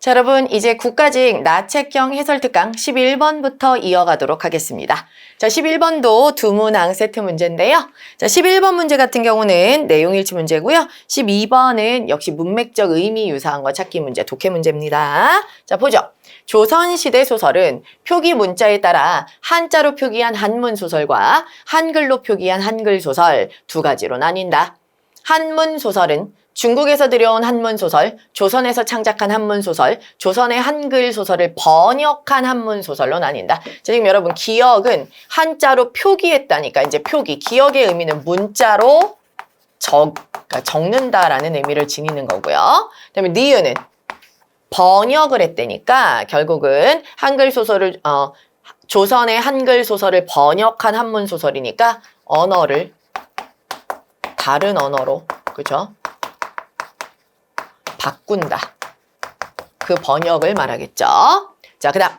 자, 여러분 이제 국가직 나책형 해설특강 11번부터 이어가도록 하겠습니다. 자, 11번도 두 문항 세트 문제인데요. 자, 11번 문제 같은 경우는 내용일치 문제고요. 12번은 역시 문맥적 의미 유사한 거 찾기 문제, 독해 문제입니다. 자, 보죠. 조선시대 소설은 표기 문자에 따라 한자로 표기한 한문 소설과 한글로 표기한 한글 소설 두 가지로 나뉜다. 한문 소설은 중국에서 들여온 한문소설, 조선에서 창작한 한문소설, 조선의 한글 소설을 번역한 한문소설로 나뉜다. 자, 지금 여러분 기억은 한자로 표기했다니까 이제 표기, 기억의 의미는 문자로 그러니까 적는다라는 의미를 지니는 거고요. 그다음에 니은은 번역을 했다니까 결국은 한글 소설을 조선의 한글 소설을 번역한 한문소설이니까 언어를 다른 언어로 그죠? 바꾼다. 그 번역을 말하겠죠. 자, 그다음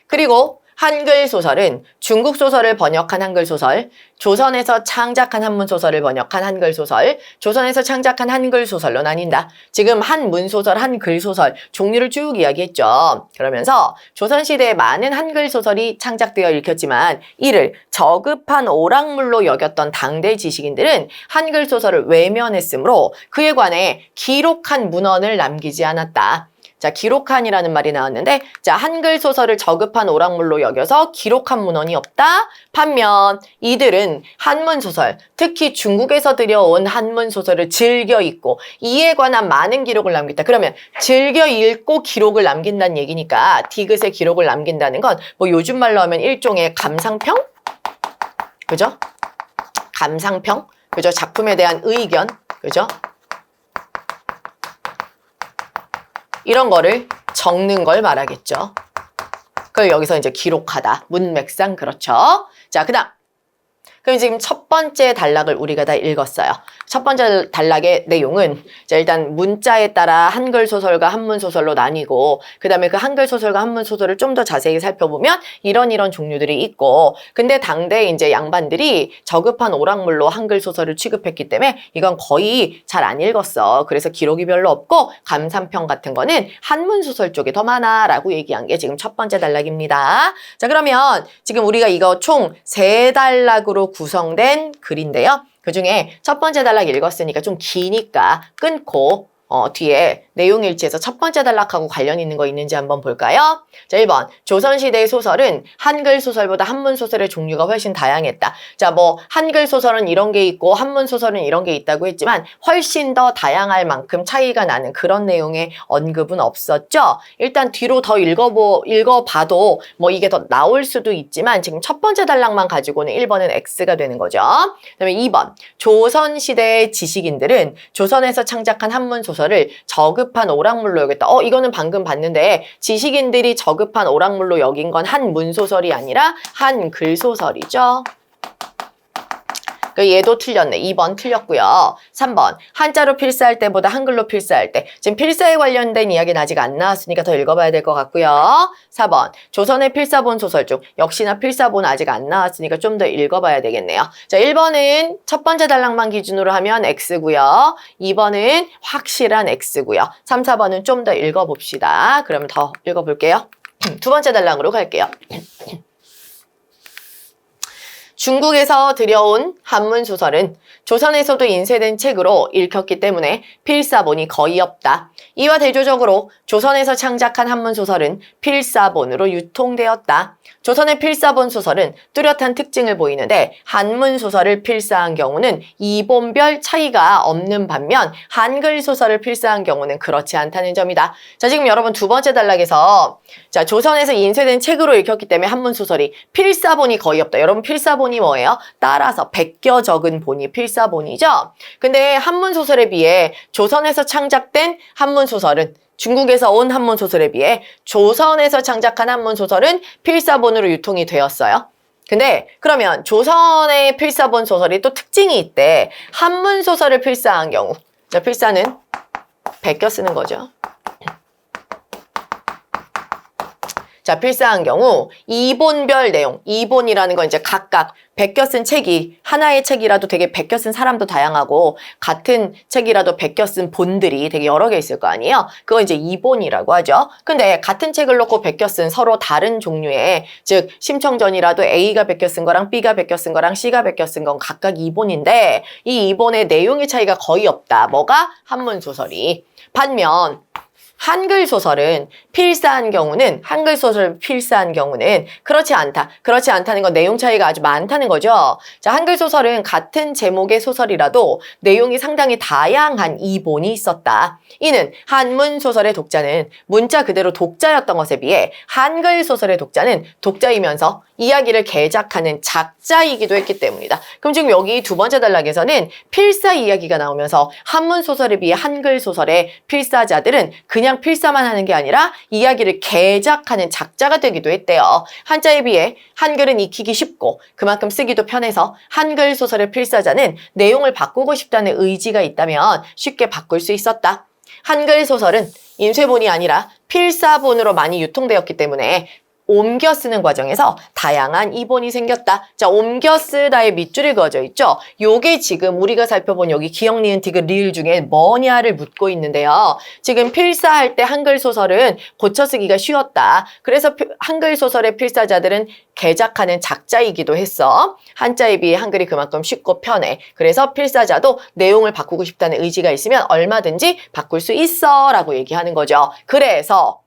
그리고 한글 소설은 중국 소설을 번역한 한글 소설, 조선에서 창작한 한문 소설을 번역한 한글 소설, 조선에서 창작한 한글 소설로 나뉜다. 지금 한문 소설, 한글 소설 종류를 쭉 이야기했죠. 그러면서 조선시대에 많은 한글 소설이 창작되어 읽혔지만 이를 저급한 오락물로 여겼던 당대 지식인들은 한글 소설을 외면했으므로 그에 관해 기록한 문헌을 남기지 않았다. 자, 기록한이라는 말이 나왔는데, 자, 한글 소설을 저급한 오락물로 여겨서 기록한 문헌이 없다. 반면 이들은 한문 소설, 특히 중국에서 들여온 한문 소설을 즐겨 읽고 이에 관한 많은 기록을 남겼다. 그러면 즐겨 읽고 기록을 남긴다는 얘기니까 디귿의 기록을 남긴다는 건 뭐 요즘 말로 하면 일종의 감상평? 그죠? 감상평? 그죠? 작품에 대한 의견? 그죠? 이런 거를 적는 걸 말하겠죠. 그걸 여기서 이제 기록하다. 문맥상 그렇죠. 자, 그다음. 그럼 지금 첫 번째 단락을 우리가 다 읽었어요. 첫 번째 단락의 내용은 자, 일단 문자에 따라 한글 소설과 한문 소설로 나뉘고 그다음에 그 한글 소설과 한문 소설을 좀 더 자세히 살펴보면 이런 종류들이 있고 근데 당대 이제 양반들이 저급한 오락물로 한글 소설을 취급했기 때문에 이건 거의 잘 안 읽었어. 그래서 기록이 별로 없고 감상평 같은 거는 한문 소설 쪽에 더 많아라고 얘기한 게 지금 첫 번째 단락입니다. 자, 그러면 지금 우리가 이거 총 3단락으로 구성된 글인데요. 그중에 첫 번째 단락 읽었으니까 좀 기니까 끊고 뒤에 내용일지에서 첫 번째 단락하고 관련 있는 거 있는지 한번 볼까요? 자, 1번. 조선시대의 소설은 한글 소설보다 한문 소설의 종류가 훨씬 다양했다. 자, 뭐 한글 소설은 이런 게 있고 한문 소설은 이런 게 있다고 했지만 훨씬 더 다양할 만큼 차이가 나는 그런 내용의 언급은 없었죠. 일단 뒤로 더 읽어봐도 뭐 이게 더 나올 수도 있지만 지금 첫 번째 단락만 가지고는 1번은 X가 되는 거죠. 그다음에 2번. 조선시대의 지식인들은 조선에서 창작한 한문 소설을 저급한 오락물로 여겼다. 이거는 방금 봤는데 지식인들이 저급한 오락물로 여긴 건 한문소설이 아니라 한글소설이죠. 얘도 틀렸네. 2번 틀렸고요. 3번. 한자로 필사할 때보다 한글로 필사할 때. 지금 필사에 관련된 이야기는 아직 안 나왔으니까 더 읽어봐야 될 것 같고요. 4번. 조선의 필사본 소설 중 역시나 필사본 아직 안 나왔으니까 좀 더 읽어봐야 되겠네요. 자, 1번은 첫 번째 단락만 기준으로 하면 X고요. 2번은 확실한 X고요. 3, 4번은 좀 더 읽어봅시다. 그러면 더 읽어볼게요. 두 번째 단락으로 갈게요. 중국에서 들여온 한문 소설은 조선에서도 인쇄된 책으로 읽혔기 때문에 필사본이 거의 없다. 이와 대조적으로 조선에서 창작한 한문 소설은 필사본으로 유통되었다. 조선의 필사본 소설은 뚜렷한 특징을 보이는데 한문 소설을 필사한 경우는 이본별 차이가 없는 반면 한글 소설을 필사한 경우는 그렇지 않다는 점이다. 자, 지금 여러분 두 번째 단락에서 자, 조선에서 인쇄된 책으로 읽혔기 때문에 한문 소설이 필사본이 거의 없다. 여러분 필사본이 뭐예요? 따라서 베껴 적은 본이 필사본이죠. 근데 한문 소설에 비해 조선에서 창작된 한문 소설은 중국에서 온 한문 소설에 비해 조선에서 창작한 한문 소설은 필사본으로 유통이 되었어요. 근데 그러면 조선의 필사본 소설이 또 특징이 있대. 한문 소설을 필사한 경우. 자, 필사는 베껴 쓰는 거죠. 자, 필사한 경우 2본별 내용, 2본이라는 건 이제 각각 베껴 쓴 책이 하나의 책이라도 되게 베껴 쓴 사람도 다양하고 같은 책이라도 베껴 쓴 본들이 되게 여러 개 있을 거 아니에요? 그거 이제 2본이라고 하죠. 근데 같은 책을 놓고 베껴 쓴 서로 다른 종류의 즉 심청전이라도 A가 베껴 쓴 거랑 B가 베껴 쓴 거랑 C가 베껴 쓴 건 각각 2본인데 이 2본의 내용의 차이가 거의 없다. 뭐가? 한문 소설이. 반면 한글 소설은 필사한 경우는 한글 소설 필사한 경우는 그렇지 않다. 그렇지 않다는 건 내용 차이가 아주 많다는 거죠. 자, 한글 소설은 같은 제목의 소설이라도 내용이 상당히 다양한 이본이 있었다. 이는 한문 소설의 독자는 문자 그대로 독자였던 것에 비해 한글 소설의 독자는 독자이면서 이야기를 개작하는 작자이기도 했기 때문이다. 그럼 지금 여기 두 번째 단락에서는 필사 이야기가 나오면서 한문 소설에 비해 한글 소설의 필사자들은 그냥 필사만 하는 게 아니라 이야기를 개작하는 작자가 되기도 했대요. 한자에 비해 한글은 익히기 쉽고 그만큼 쓰기도 편해서 한글 소설의 필사자는 내용을 바꾸고 싶다는 의지가 있다면 쉽게 바꿀 수 있었다. 한글 소설은 인쇄본이 아니라 필사본으로 많이 유통되었기 때문에 옮겨 쓰는 과정에서 다양한 이본이 생겼다. 자, 옮겨 쓰다의 밑줄이 그어져 있죠. 요게 지금 우리가 살펴본 여기 기역, 니은, 디귿, 리을 중에 뭐냐를 묻고 있는데요. 지금 필사할 때 한글 소설은 고쳐 쓰기가 쉬웠다. 그래서 한글 소설의 필사자들은 개작하는 작자이기도 했어. 한자에 비해 한글이 그만큼 쉽고 편해. 그래서 필사자도 내용을 바꾸고 싶다는 의지가 있으면 얼마든지 바꿀 수 있어 라고 얘기하는 거죠. 그래서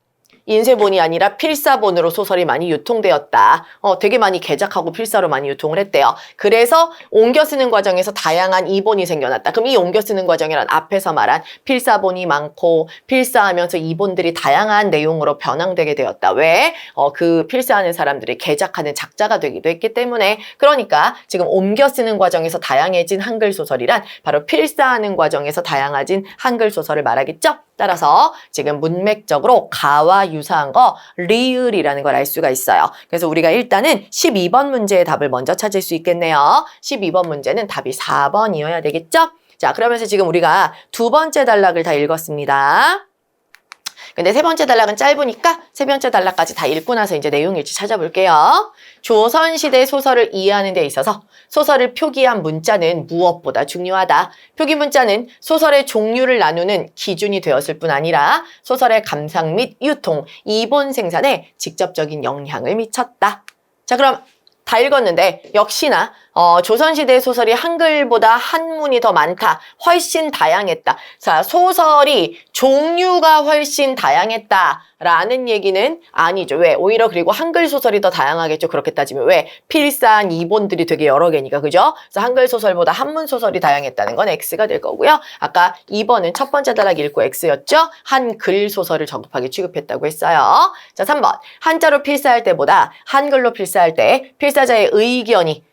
인쇄본이 아니라 필사본으로 소설이 많이 유통되었다. 되게 많이 개작하고 필사로 많이 유통을 했대요. 그래서 옮겨 쓰는 과정에서 다양한 이본이 생겨났다. 그럼 이 옮겨 쓰는 과정이란 앞에서 말한 필사본이 많고 필사하면서 이본들이 다양한 내용으로 변형되게 되었다. 왜? 그 필사하는 사람들이 개작하는 작자가 되기도 했기 때문에. 그러니까 지금 옮겨 쓰는 과정에서 다양해진 한글 소설이란 바로 필사하는 과정에서 다양해진 한글 소설을 말하겠죠? 따라서 지금 문맥적으로 가와 유사한 거 리을이라는 걸 알 수가 있어요. 그래서 우리가 일단은 12번 문제의 답을 먼저 찾을 수 있겠네요. 12번 문제는 답이 4번이어야 되겠죠? 자, 그러면서 지금 우리가 두 번째 단락을 다 읽었습니다. 근데 세 번째 단락은 짧으니까 세 번째 단락까지 다 읽고 나서 이제 내용일지 찾아볼게요. 조선시대 소설을 이해하는 데 있어서 소설을 표기한 문자는 무엇보다 중요하다. 표기 문자는 소설의 종류를 나누는 기준이 되었을 뿐 아니라 소설의 감상 및 유통, 이본 생산에 직접적인 영향을 미쳤다. 자, 그럼 다 읽었는데 역시나 조선시대 소설이 한글보다 한문이 더 많다. 훨씬 다양했다. 자, 소설이 종류가 훨씬 다양했다라는 얘기는 아니죠. 왜? 오히려 그리고 한글 소설이 더 다양하겠죠. 그렇게 따지면 왜? 필사한 이본들이 되게 여러 개니까. 그죠? 그래서 한글 소설보다 한문 소설이 다양했다는 건 X가 될 거고요. 아까 2번은 첫 번째 단락 읽고 X였죠? 한글 소설을 적합하게 취급했다고 했어요. 자, 3번. 한자로 필사할 때보다 한글로 필사할 때 필사자의 의견이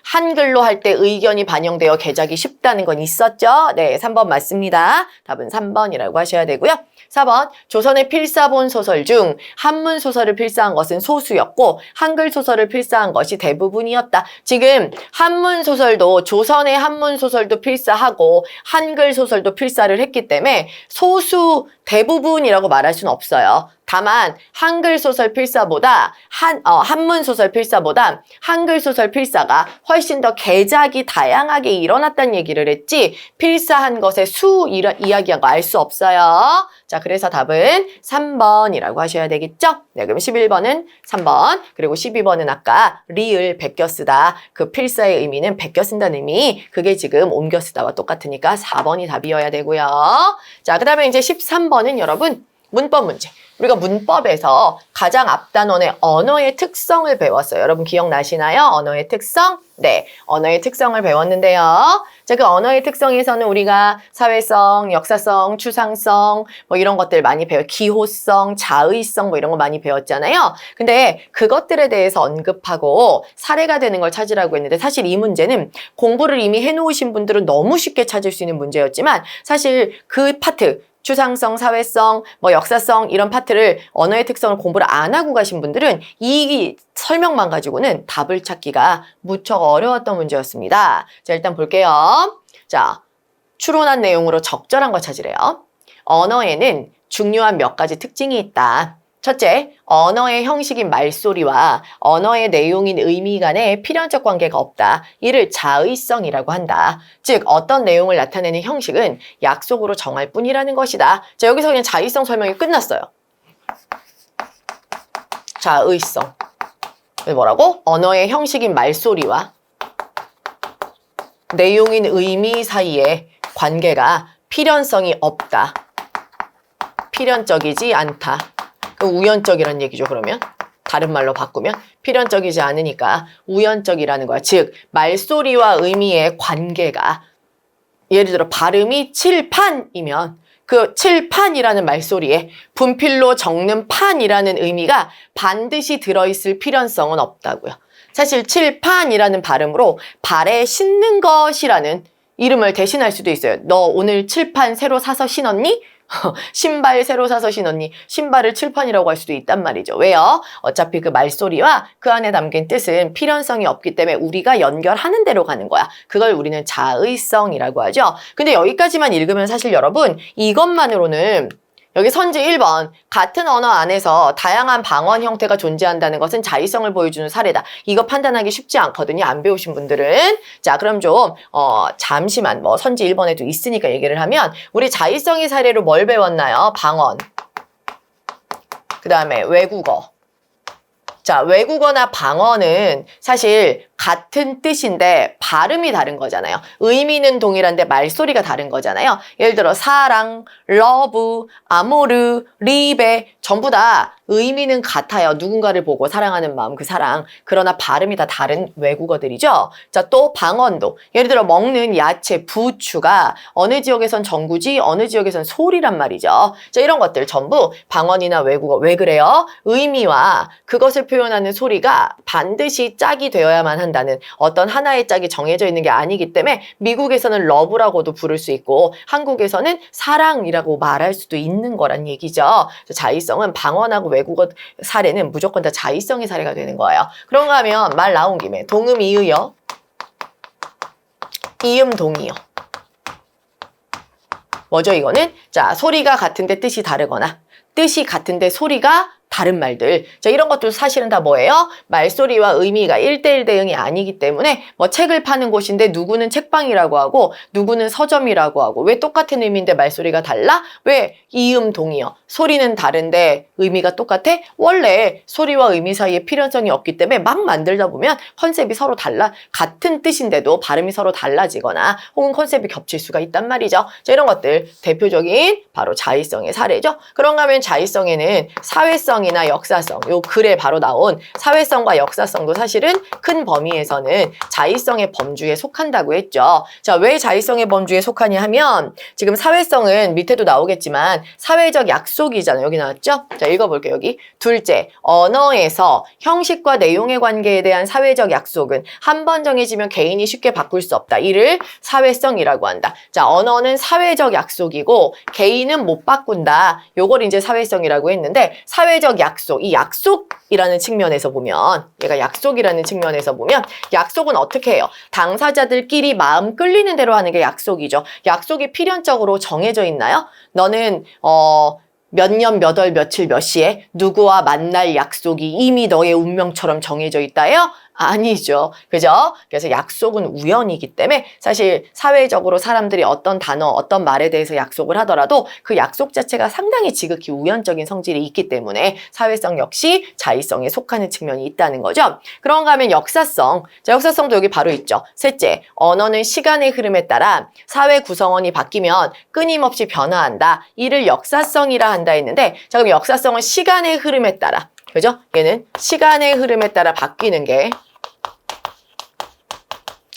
한글로 할 때 의견이 반영되어 개작이 쉽다는 건 있었죠? 네, 3번 맞습니다. 답은 3번이라고 하셔야 되고요. 4번, 조선의 필사본 소설 중 한문 소설을 필사한 것은 소수였고 한글 소설을 필사한 것이 대부분이었다. 지금 한문 소설도 조선의 한문 소설도 필사하고 한글 소설도 필사를 했기 때문에 소수 대부분이라고 말할 수는 없어요. 다만 한글 소설 필사보다 한문 소설 필사보다 한글 소설 필사가 훨씬 더 개작이 다양하게 일어났다는 얘기를 했지 필사한 것의 수 이야기한 거 알 수 없어요. 자, 그래서 답은 3번이라고 하셔야 되겠죠? 네, 그럼 11번은 3번, 그리고 12번은 아까 리을 베껴 쓰다. 그 필사의 의미는 베껴 쓴다는 의미. 그게 지금 옮겨 쓰다와 똑같으니까 4번이 답이어야 되고요. 자, 그 다음에 이제 13번은 여러분 문법 문제. 우리가 문법에서 가장 앞단원의 언어의 특성을 배웠어요. 여러분 기억나시나요? 언어의 특성? 네, 언어의 특성을 배웠는데요. 자, 그 언어의 특성에서는 우리가 사회성, 역사성, 추상성 뭐 이런 것들 많이 기호성, 자의성 뭐 이런 거 많이 배웠잖아요. 근데 그것들에 대해서 언급하고 사례가 되는 걸 찾으라고 했는데 사실 이 문제는 공부를 이미 해놓으신 분들은 너무 쉽게 찾을 수 있는 문제였지만 사실 그 파트 추상성, 사회성, 뭐 역사성 이런 파트를 언어의 특성을 공부를 안 하고 가신 분들은 이 설명만 가지고는 답을 찾기가 무척 어려웠던 문제였습니다. 자, 일단 볼게요. 자, 추론한 내용으로 적절한 거 찾으래요. 언어에는 중요한 몇 가지 특징이 있다. 첫째, 언어의 형식인 말소리와 언어의 내용인 의미 간에 필연적 관계가 없다. 이를 자의성이라고 한다. 즉, 어떤 내용을 나타내는 형식은 약속으로 정할 뿐이라는 것이다. 자, 여기서 그냥 자의성 설명이 끝났어요. 자의성. 뭐라고? 언어의 형식인 말소리와 내용인 의미 사이에 관계가 필연성이 없다. 필연적이지 않다. 우연적이란 얘기죠, 그러면. 다른 말로 바꾸면 필연적이지 않으니까 우연적이라는 거야. 즉, 말소리와 의미의 관계가 예를 들어 발음이 칠판이면 그 칠판이라는 말소리에 분필로 적는 판이라는 의미가 반드시 들어있을 필연성은 없다고요. 사실 칠판이라는 발음으로 발에 신는 것이라는 이름을 대신할 수도 있어요. 너 오늘 칠판 새로 사서 신었니? 신발 새로 사서 신었니? 신발을 칠판이라고 할 수도 있단 말이죠. 왜요? 어차피 그 말소리와 그 안에 담긴 뜻은 필연성이 없기 때문에 우리가 연결하는 대로 가는 거야. 그걸 우리는 자의성이라고 하죠. 근데 여기까지만 읽으면 사실 여러분 이것만으로는 여기 선지 1번 같은 언어 안에서 다양한 방언 형태가 존재한다는 것은 자의성을 보여주는 사례다. 이거 판단하기 쉽지 않거든요. 안 배우신 분들은. 자, 그럼 좀 잠시만 뭐 선지 1번에도 있으니까 얘기를 하면 우리 자의성의 사례로 뭘 배웠나요? 방언. 그 다음에 외국어. 자, 외국어나 방언은 사실 같은 뜻인데 발음이 다른 거잖아요. 의미는 동일한데 말소리가 다른 거잖아요. 예를 들어 사랑, 러브, 아모르, 리베 전부 다 의미는 같아요. 누군가를 보고 사랑하는 마음, 그 사랑. 그러나 발음이 다 다른 외국어들이죠. 자, 또 방언도 예를 들어 먹는 야채, 부추가 어느 지역에선 전구지, 어느 지역에선 소리란 말이죠. 자, 이런 것들 전부 방언이나 외국어. 왜 그래요? 의미와 그것을 표현하는 소리가 반드시 짝이 되어야만 한다는 어떤 하나의 짝이 정해져 있는 게 아니기 때문에 미국에서는 러브라고도 부를 수 있고 한국에서는 사랑이라고 말할 수도 있는 거란 얘기죠. 자의성은 방언하고 외국어 사례는 무조건 다 자의성의 사례가 되는 거예요. 그런가 하면 말 나온 김에 동음 이의어, 이음 동의어. 뭐죠 이거는? 자, 소리가 같은데 뜻이 다르거나 뜻이 같은데 소리가 다른 말들. 자, 이런 것도 사실은 다 뭐예요? 말소리와 의미가 1:1 대응이 아니기 때문에 뭐 책을 파는 곳인데 누구는 책방이라고 하고 누구는 서점이라고 하고 왜 똑같은 의미인데 말소리가 달라? 왜? 이음 동의어. 소리는 다른데 의미가 똑같아? 원래 소리와 의미 사이에 필연성이 없기 때문에 막 만들다 보면 컨셉이 서로 달라. 같은 뜻인데도 발음이 서로 달라지거나 혹은 컨셉이 겹칠 수가 있단 말이죠. 자, 이런 것들 대표적인 바로 자의성의 사례죠. 그런가 하면 자의성에는 사회성 이나 역사성, 요 글에 바로 나온 사회성과 역사성도 사실은 큰 범위에서는 자의성의 범주에 속한다고 했죠. 자, 왜 자의성의 범주에 속하냐 하면 지금 사회성은 밑에도 나오겠지만 사회적 약속이잖아요. 여기 나왔죠? 자, 읽어볼게요. 여기. 둘째, 언어에서 형식과 내용의 관계에 대한 사회적 약속은 한 번 정해지면 개인이 쉽게 바꿀 수 없다. 이를 사회성이라고 한다. 자, 언어는 사회적 약속이고 개인은 못 바꾼다. 요걸 이제 사회성이라고 했는데 사회적 약속, 이 약속이라는 측면에서 보면 얘가 약속이라는 측면에서 보면 약속은 어떻게 해요? 당사자들끼리 마음 끌리는 대로 하는 게 약속이죠. 약속이 필연적으로 정해져 있나요? 너는 몇 년, 몇 월, 며칠, 몇 시에 누구와 만날 약속이 이미 너의 운명처럼 정해져 있다요? 아니죠. 그죠? 그래서 약속은 우연이기 때문에 사실 사회적으로 사람들이 어떤 단어, 어떤 말에 대해서 약속을 하더라도 그 약속 자체가 상당히 지극히 우연적인 성질이 있기 때문에 사회성 역시 자의성에 속하는 측면이 있다는 거죠. 그런가 하면 역사성. 자, 역사성도 여기 바로 있죠. 셋째, 언어는 시간의 흐름에 따라 사회 구성원이 바뀌면 끊임없이 변화한다. 이를 역사성이라 한다 했는데 자, 그럼 역사성은 시간의 흐름에 따라 그죠? 얘는 시간의 흐름에 따라 바뀌는 게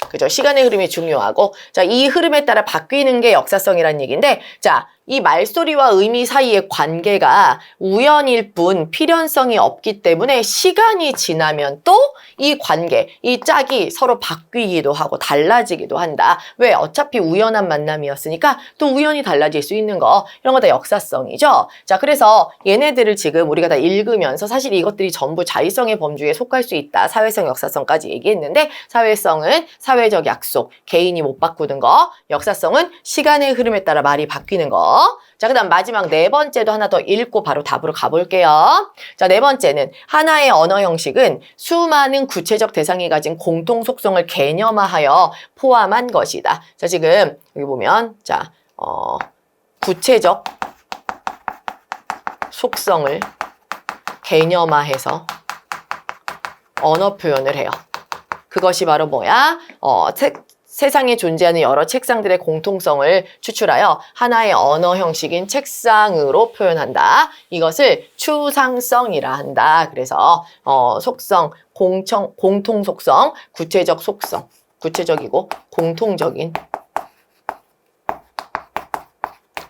그죠? 시간의 흐름이 중요하고 자, 이 흐름에 따라 바뀌는 게 역사성이라는 얘기인데 자, 이 말소리와 의미 사이의 관계가 우연일 뿐 필연성이 없기 때문에 시간이 지나면 또 이 관계, 이 짝이 서로 바뀌기도 하고 달라지기도 한다. 왜? 어차피 우연한 만남이었으니까 또 우연히 달라질 수 있는 거. 이런 거 다 역사성이죠. 자, 그래서 얘네들을 지금 우리가 다 읽으면서 사실 이것들이 전부 자의성의 범주에 속할 수 있다. 사회성, 역사성까지 얘기했는데 사회성은 사회적 약속, 개인이 못 바꾸는 거. 역사성은 시간의 흐름에 따라 말이 바뀌는 거. 자, 그 다음 마지막 네 번째도 하나 더 읽고 바로 답으로 가볼게요. 자, 네 번째는 하나의 언어 형식은 수많은 구체적 대상이 가진 공통 속성을 개념화하여 포함한 것이다. 자, 지금 여기 보면 자, 구체적 속성을 개념화해서 언어 표현을 해요. 그것이 바로 뭐야? 세상에 존재하는 여러 책상들의 공통성을 추출하여 하나의 언어 형식인 책상으로 표현한다. 이것을 추상성이라 한다. 그래서 속성, 공통 속성, 구체적 속성, 구체적이고 공통적인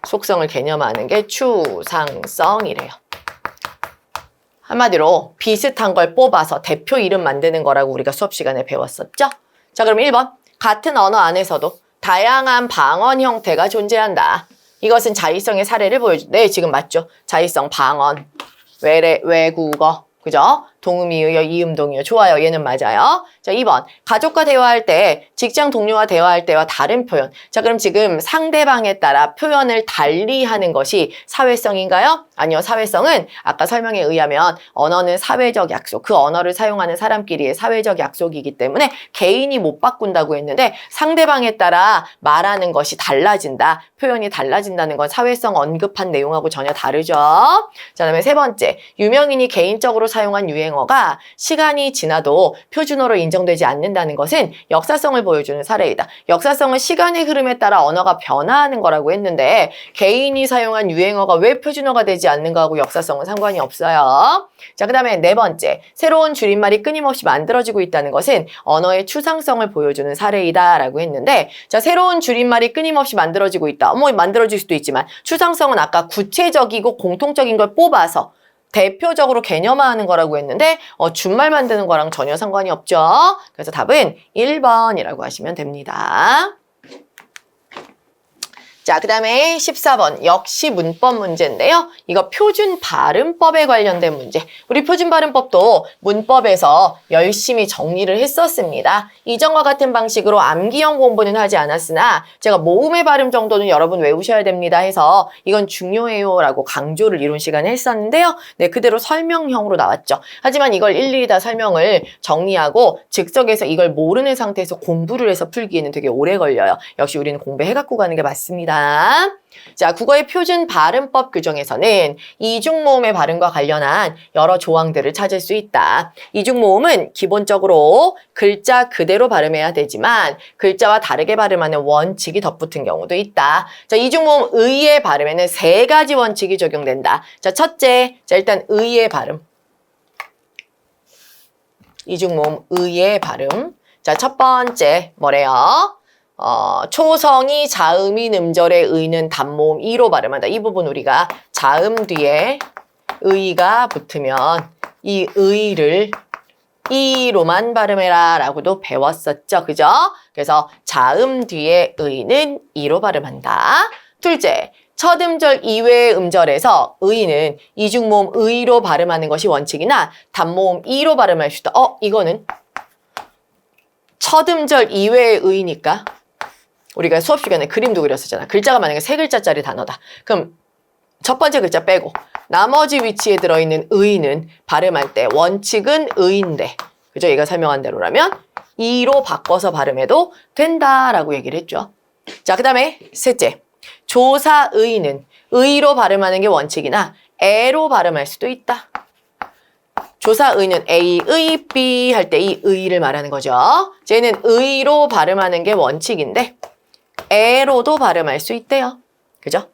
속성을 개념화하는 게 추상성이래요. 한마디로 비슷한 걸 뽑아서 대표 이름 만드는 거라고 우리가 수업 시간에 배웠었죠? 자, 그럼 1번. 같은 언어 안에서도 다양한 방언 형태가 존재한다. 이것은 자의성의 사례를 보여줘. 네, 지금 맞죠? 자의성, 방언, 외국어, 그죠? 동음이의어, 이음동의어. 좋아요. 얘는 맞아요. 자, 2번. 가족과 대화할 때, 직장 동료와 대화할 때와 다른 표현. 자, 그럼 지금 상대방에 따라 표현을 달리 하는 것이 사회성인가요? 아니요. 사회성은 아까 설명에 의하면 언어는 사회적 약속, 그 언어를 사용하는 사람끼리의 사회적 약속이기 때문에 개인이 못 바꾼다고 했는데 상대방에 따라 말하는 것이 달라진다. 표현이 달라진다는 건 사회성 언급한 내용하고 전혀 다르죠. 자, 그다음에 세 번째. 유명인이 개인적으로 사용한 유행어가 시간이 지나도 표준어로 인정되지 않는다는 것은 역사성을 보여주는 사례이다. 역사성은 시간의 흐름에 따라 언어가 변화하는 거라고 했는데 개인이 사용한 유행어가 왜 표준어가 되지 않는가하고 역사성은 상관이 없어요. 자, 그 다음에 네 번째. 새로운 줄임말이 끊임없이 만들어지고 있다는 것은 언어의 추상성을 보여주는 사례이다 라고 했는데 자, 새로운 줄임말이 끊임없이 만들어지고 있다. 만들어질 수도 있지만 추상성은 아까 구체적이고 공통적인 걸 뽑아서 대표적으로 개념화하는 거라고 했는데 준말 만드는 거랑 전혀 상관이 없죠. 그래서 답은 1번이라고 하시면 됩니다. 자, 그 다음에 14번 역시 문법 문제인데요. 이거 표준 발음법에 관련된 문제. 우리 표준 발음법도 문법에서 열심히 정리를 했었습니다. 이전과 같은 방식으로 암기형 공부는 하지 않았으나 제가 모음의 발음 정도는 여러분 외우셔야 됩니다 해서 이건 중요해요 라고 강조를 이론 시간에 했었는데요. 네, 그대로 설명형으로 나왔죠. 하지만 이걸 일일이 다 설명을 정리하고 즉석에서 이걸 모르는 상태에서 공부를 해서 풀기에는 되게 오래 걸려요. 역시 우리는 공부해갖고 가는 게 맞습니다. 자, 국어의 표준 발음법 규정에서는 이중모음의 발음과 관련한 여러 조항들을 찾을 수 있다. 이중모음은 기본적으로 글자 그대로 발음해야 되지만 글자와 다르게 발음하는 원칙이 덧붙은 경우도 있다. 자, 이중모음 의의 발음에는 세 가지 원칙이 적용된다. 자, 첫째, 자, 일단 의의 발음. 이중모음 의의 발음. 자, 첫 번째 뭐래요? 초성이 자음인 음절의 의는 단모음 이로 발음한다. 이 부분 우리가 자음 뒤에 의가 붙으면 이 의를 이로만 발음해라 라고도 배웠었죠. 그죠? 그래서 자음 뒤에 의는 이로 발음한다. 둘째, 첫 음절 이외의 음절에서 의는 이중모음 의로 발음하는 것이 원칙이나 단모음 이로 발음할 수 있다. 이거는 첫 음절 이외의 의니까 우리가 수업 시간에 그림도 그렸었잖아. 글자가 만약에 세 글자짜리 단어다. 그럼 첫 번째 글자 빼고 나머지 위치에 들어있는 의는 발음할 때 원칙은 의인데 그죠? 얘가 설명한 대로라면 이로 바꿔서 발음해도 된다라고 얘기를 했죠. 자, 그 다음에 셋째. 조사 의는 의로 발음하는 게 원칙이나 에로 발음할 수도 있다. 조사 의는 A, 의, B 할 때 이 의를 말하는 거죠. 쟤는 의로 발음하는 게 원칙인데 에로도 발음할 수 있대요. 그죠?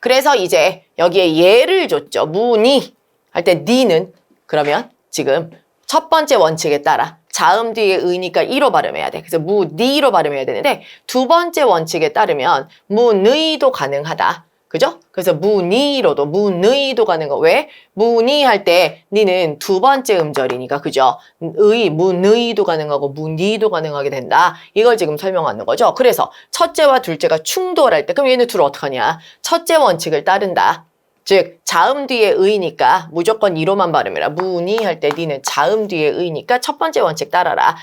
그래서 이제 여기에 예를 줬죠. 무니 할 때 니는 그러면 지금 첫 번째 원칙에 따라 자음 뒤에 의니까 이로 발음해야 돼. 그래서 무니로 발음해야 되는데 두 번째 원칙에 따르면 무느이도 가능하다. 그죠? 그래서 무니로도 무느이도 가는 거. 왜? 무니 할 때 니는 두 번째 음절이니까 그죠? 무느이도 가능하고 무니도 가능하게 된다. 이걸 지금 설명하는 거죠. 그래서 첫째와 둘째가 충돌할 때 그럼 얘네 둘 어떡하냐? 첫째 원칙을 따른다. 즉 자음 뒤에 의니까 무조건 이로만 발음해라. 무니 할 때 니는 자음 뒤에 의니까 첫 번째 원칙 따라라.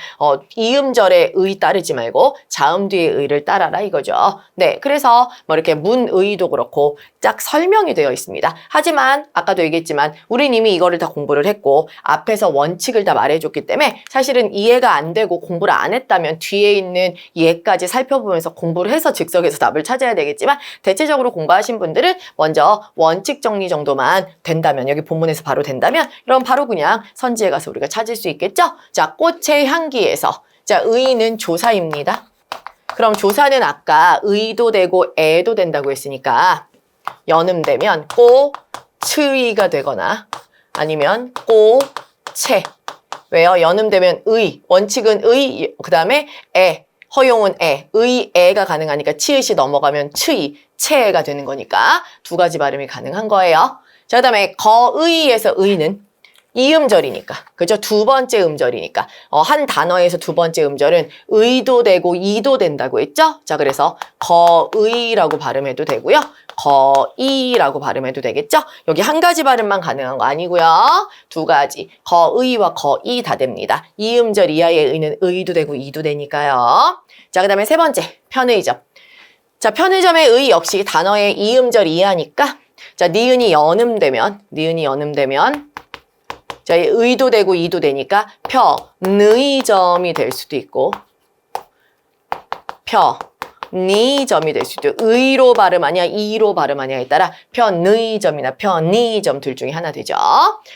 이음절에 의 따르지 말고 자음 뒤에 의를 따라라 이거죠. 네, 그래서 뭐 이렇게 문의도 그렇고 딱 설명이 되어 있습니다. 하지만 아까도 얘기했지만 우린 이미 이거를 다 공부를 했고 앞에서 원칙을 다 말해줬기 때문에 사실은 이해가 안 되고 공부를 안 했다면 뒤에 있는 예까지 살펴보면서 공부를 해서 즉석에서 답을 찾아야 되겠지만 대체적으로 공부하신 분들은 먼저 원칙 정리 정도만 된다면 여기 본문에서 바로 된다면 그럼 바로 그냥 선지에 가서 우리가 찾을 수 있겠죠? 자, 꽃의 향기에서 자, 의는 조사입니다. 그럼 조사는 아까 의도 되고 애도 된다고 했으니까 연음되면 꼬츠이가 되거나 아니면 꼬채. 왜요? 연음되면 의, 원칙은 의, 그 다음에 애, 허용은 애, 의, 애가 가능하니까 치읓이 넘어가면 츠이, 체가 되는 거니까 두 가지 발음이 가능한 거예요. 자, 그 다음에 거의에서 의는 이음절이니까, 그죠? 두 번째 음절이니까 한 단어에서 두 번째 음절은 의도 되고 이도 된다고 했죠? 자, 그래서 거의라고 발음해도 되고요. 거이라고 발음해도 되겠죠? 여기 한 가지 발음만 가능한 거 아니고요. 두 가지, 거의와 거이 다 됩니다. 이음절 이하의 의는 의도 되고 이도 되니까요. 자, 그 다음에 세 번째, 편의점. 자, 편의점의 의 역시 단어의 이음절 이하니까 자, 니은이 연음되면 자, 의도 되고 이도 되니까 편의점이 될 수도 있고 편의점이 될 수도 있고 의로 발음하냐 이로 발음하냐에 따라 편의점이나 편의점 둘 중에 하나 되죠.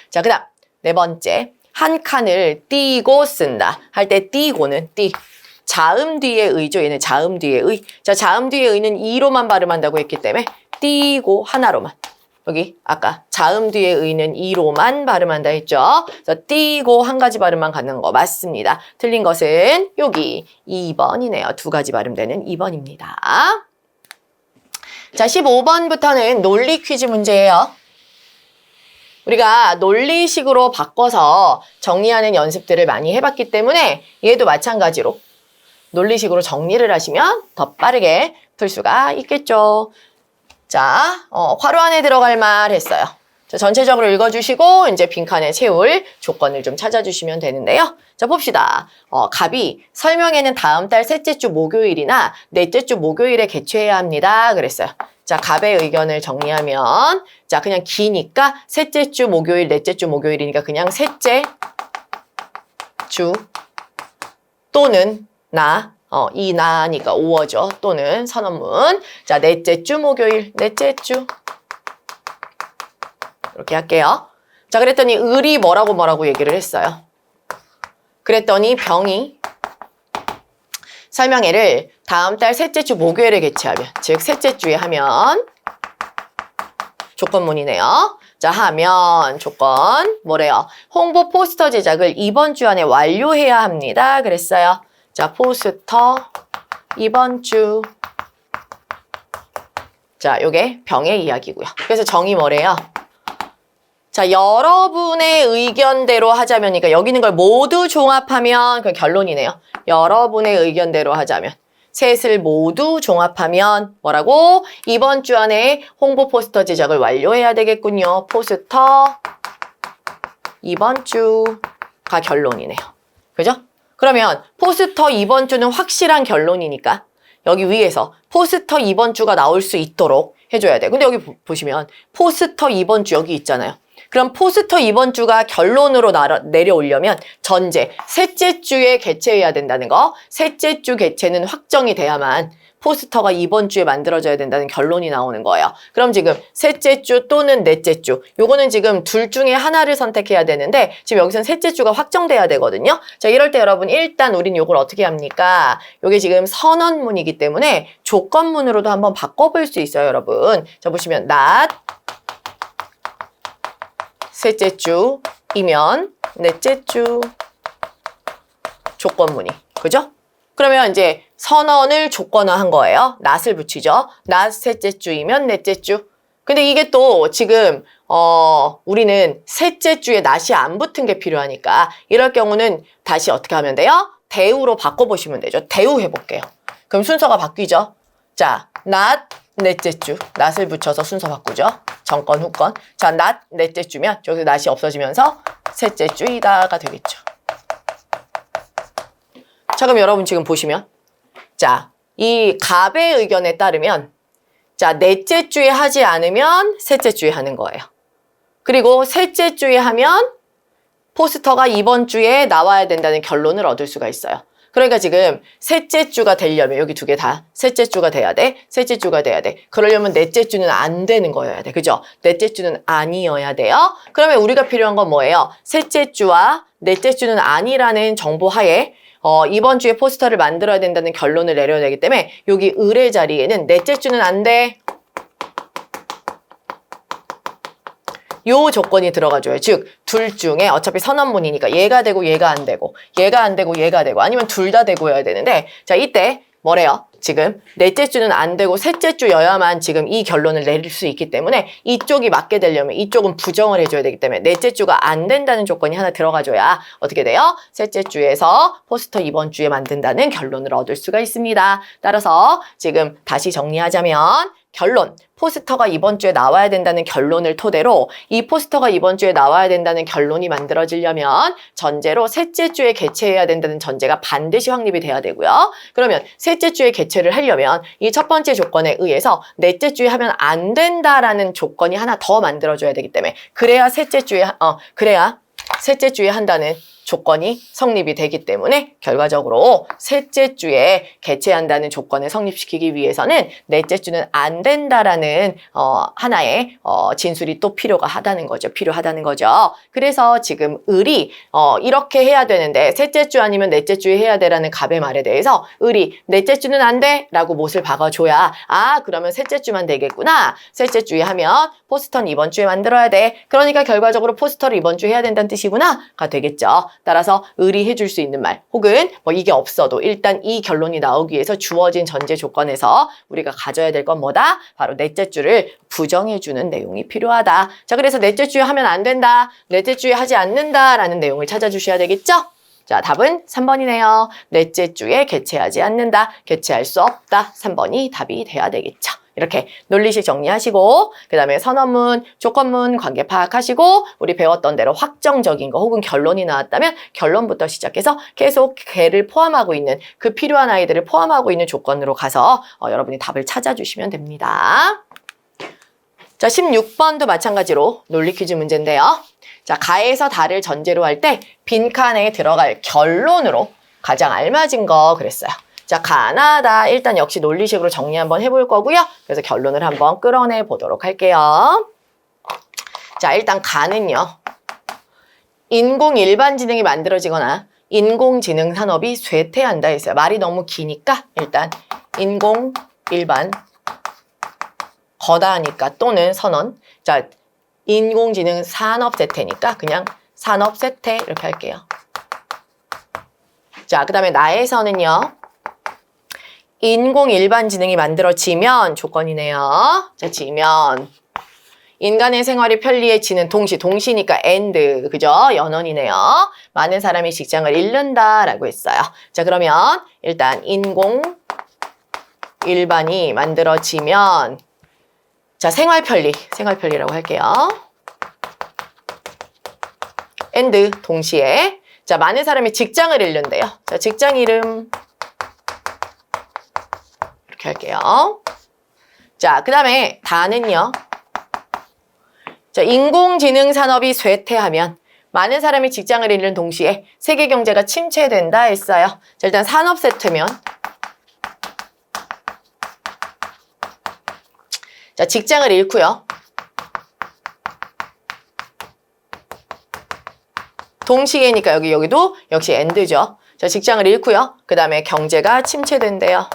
자, 그 다음 네 번째, 한 칸을 띄고 쓴다 할 때 띄고는 자음 뒤에 의죠. 얘는 자음 뒤에 의. 자, 자음 뒤에 의는 이로만 발음한다고 했기 때문에 띄고 하나로만. 여기 아까 자음 뒤에 의는 이로만 발음한다 했죠. 그래서 띄고 한 가지 발음만 갖는 거 맞습니다. 틀린 것은 여기 2번이네요. 두 가지 발음되는 2번입니다. 자, 15번부터는 논리 퀴즈 문제예요. 우리가 논리식으로 바꿔서 정리하는 연습들을 많이 해봤기 때문에 얘도 마찬가지로 논리식으로 정리를 하시면 더 빠르게 풀 수가 있겠죠. 자, 괄호 안에 들어갈 말 했어요. 자, 전체적으로 읽어주시고 이제 빈칸에 채울 조건을 좀 찾아주시면 되는데요. 자, 봅시다. 갑이 설명에는 다음 달 셋째 주 목요일이나 넷째 주 목요일에 개최해야 합니다. 그랬어요. 자, 갑의 의견을 정리하면 자, 그냥 기니까 셋째 주 목요일, 넷째 주 목요일이니까 그냥 셋째 주 또는 나, 이 나니까 오어죠. 또는 선언문. 자, 넷째 주 목요일, 넷째 주. 이렇게 할게요. 자, 그랬더니 을이 뭐라고 얘기를 했어요. 그랬더니 병이 설명회를 다음 달 셋째 주 목요일에 개최하면, 즉 셋째 주에 하면 조건문이네요. 자, 하면 조건 뭐래요? 홍보 포스터 제작을 이번 주 안에 완료해야 합니다. 그랬어요. 자, 포스터 이번 주. 자, 요게 병의 이야기고요. 그래서 정의 뭐래요? 자, 여러분의 의견대로 하자면이니까 여기 있는 걸 모두 종합하면 그 결론이네요. 여러분의 의견대로 하자면. 셋을 모두 종합하면 뭐라고? 이번 주 안에 홍보 포스터 제작을 완료해야 되겠군요. 포스터 이번 주가 결론이네요. 그죠? 그러면 포스터 이번 주는 확실한 결론이니까 여기 위에서 포스터 이번 주가 나올 수 있도록 해줘야 돼. 근데 여기 보시면 포스터 이번 주 여기 있잖아요. 그럼 포스터 이번 주가 결론으로 내려오려면 전제, 셋째 주에 개최해야 된다는 거. 셋째 주 개최는 확정이 돼야만 포스터가 이번 주에 만들어져야 된다는 결론이 나오는 거예요. 그럼 지금 셋째 주 또는 넷째 주, 요거는 지금 둘 중에 하나를 선택해야 되는데 지금 여기서는 셋째 주가 확정돼야 되거든요. 자, 이럴 때 여러분 일단 우린 요걸 어떻게 합니까? 요게 지금 선언문이기 때문에 조건문으로도 한번 바꿔볼 수 있어요, 여러분. 자, 보시면 not 셋째 주이면 넷째 주 조건문이, 그죠? 그러면 이제 선언을 조건화한 거예요. not을 붙이죠. not 셋째 주이면 넷째 주. 근데 이게 또 지금 우리는 셋째 주에 not이 안 붙은 게 필요하니까 이럴 경우는 다시 어떻게 하면 돼요? 대우로 바꿔보시면 되죠. 대우 해볼게요. 그럼 순서가 바뀌죠. 자, not 넷째 주, 낫을 붙여서 순서 바꾸죠. 전건, 후건. 자, 낫, 넷째 주면 저기서 낫이 없어지면서 셋째 주이다가 되겠죠. 자, 그럼 여러분 지금 보시면 자, 이 갑의 의견에 따르면 자, 넷째 주에 하지 않으면 셋째 주에 하는 거예요. 그리고 셋째 주에 하면 포스터가 이번 주에 나와야 된다는 결론을 얻을 수가 있어요. 그러니까 지금 셋째 주가 되려면 여기 두 개 다 셋째 주가 돼야 돼. 셋째 주가 돼야 돼. 그러려면 넷째 주는 안 되는 거여야 돼. 그죠? 넷째 주는 아니어야 돼요. 그러면 우리가 필요한 건 뭐예요? 셋째 주와 넷째 주는 아니라는 정보 하에 이번 주에 포스터를 만들어야 된다는 결론을 내려야 되기 때문에 여기 을의 자리에는 넷째 주는 안 돼. 요 조건이 들어가줘요. 즉, 둘 중에 어차피 선언문이니까 얘가 되고 얘가 안 되고 얘가 안 되고 얘가 되고 아니면 둘 다 되고여야 되는데 자, 이때 뭐래요? 지금 넷째 주는 안 되고 셋째 주여야만 지금 이 결론을 내릴 수 있기 때문에 이쪽이 맞게 되려면 이쪽은 부정을 해줘야 되기 때문에 넷째 주가 안 된다는 조건이 하나 들어가줘야 어떻게 돼요? 셋째 주에서 포스터 이번 주에 만든다는 결론을 얻을 수가 있습니다. 따라서 지금 다시 정리하자면 결론, 포스터가 이번 주에 나와야 된다는 결론을 토대로 이 포스터가 이번 주에 나와야 된다는 결론이 만들어지려면 전제로 셋째 주에 개최해야 된다는 전제가 반드시 확립이 돼야 되고요. 그러면 셋째 주에 개최를 하려면 이 첫 번째 조건에 의해서 넷째 주에 하면 안 된다라는 조건이 하나 더 만들어줘야 되기 때문에 그래야 셋째 주에 한다는 조건이 성립이 되기 때문에 결과적으로 셋째 주에 개최한다는 조건을 성립시키기 위해서는 넷째 주는 안 된다라는 하나의 진술이 또 필요하다는 거죠. 그래서 지금 을이 이렇게 해야 되는데 셋째 주 아니면 넷째 주에 해야 되라는 갑의 말에 대해서 을이 넷째 주는 안 돼 라고 못을 박아줘야 그러면 셋째 주만 되겠구나. 셋째 주에 하면 포스터는 이번 주에 만들어야 돼. 그러니까 결과적으로 포스터를 이번 주에 해야 된다는 뜻이구나가 되겠죠. 따라서 을이 해줄 수 있는 말 혹은 뭐 이게 없어도 일단 이 결론이 나오기 위해서 주어진 전제 조건에서 우리가 가져야 될 건 뭐다? 바로 넷째 주를 부정해주는 내용이 필요하다. 자, 그래서 넷째 주에 하면 안 된다. 넷째 주에 하지 않는다라는 내용을 찾아주셔야 되겠죠? 자, 답은 3번이네요. 넷째 주에 개최하지 않는다. 개최할 수 없다. 3번이 답이 돼야 되겠죠. 이렇게 논리식 정리하시고 그 다음에 선언문, 조건문 관계 파악하시고 우리 배웠던 대로 확정적인 거 혹은 결론이 나왔다면 결론부터 시작해서 계속 걔를 포함하고 있는 그 필요한 아이들을 포함하고 있는 조건으로 가서 여러분이 답을 찾아주시면 됩니다. 자, 16번도 마찬가지로 논리 퀴즈 문제인데요. 자, 가에서 다를 전제로 할 때 빈칸에 들어갈 결론으로 가장 알맞은 거 그랬어요. 자, 가나다 일단 역시 논리식으로 정리 한번 해볼 거고요. 그래서 결론을 한번 끌어내 보도록 할게요. 자, 일단 가는요. 인공 일반지능이 만들어지거나 인공지능 산업이 쇠퇴한다 했어요. 말이 너무 기니까 일단 인공 일반 거다하니까 또는 선언. 자, 인공지능 산업 쇠퇴니까 그냥 산업 쇠퇴 이렇게 할게요. 자, 그 다음에 나에서는요. 인공 일반지능이 만들어지면 조건이네요. 자, 지면 인간의 생활이 편리해지는 동시니까 and 그죠? 연원이네요. 많은 사람이 직장을 잃는다라고 했어요. 자, 그러면 일단 인공 일반이 만들어지면 자, 생활편리라고 할게요. and 동시에 자, 많은 사람이 직장을 잃는데요. 자, 직장 이름 이렇게 할게요. 자, 그 다음에 다는요. 자, 인공지능 산업이 쇠퇴하면 많은 사람이 직장을 잃는 동시에 세계 경제가 침체된다 했어요. 자, 일단 산업 쇠퇴면 자, 직장을 잃고요. 동시에니까 여기도 역시 and죠. 자, 직장을 잃고요. 그 다음에 경제가 침체된대요.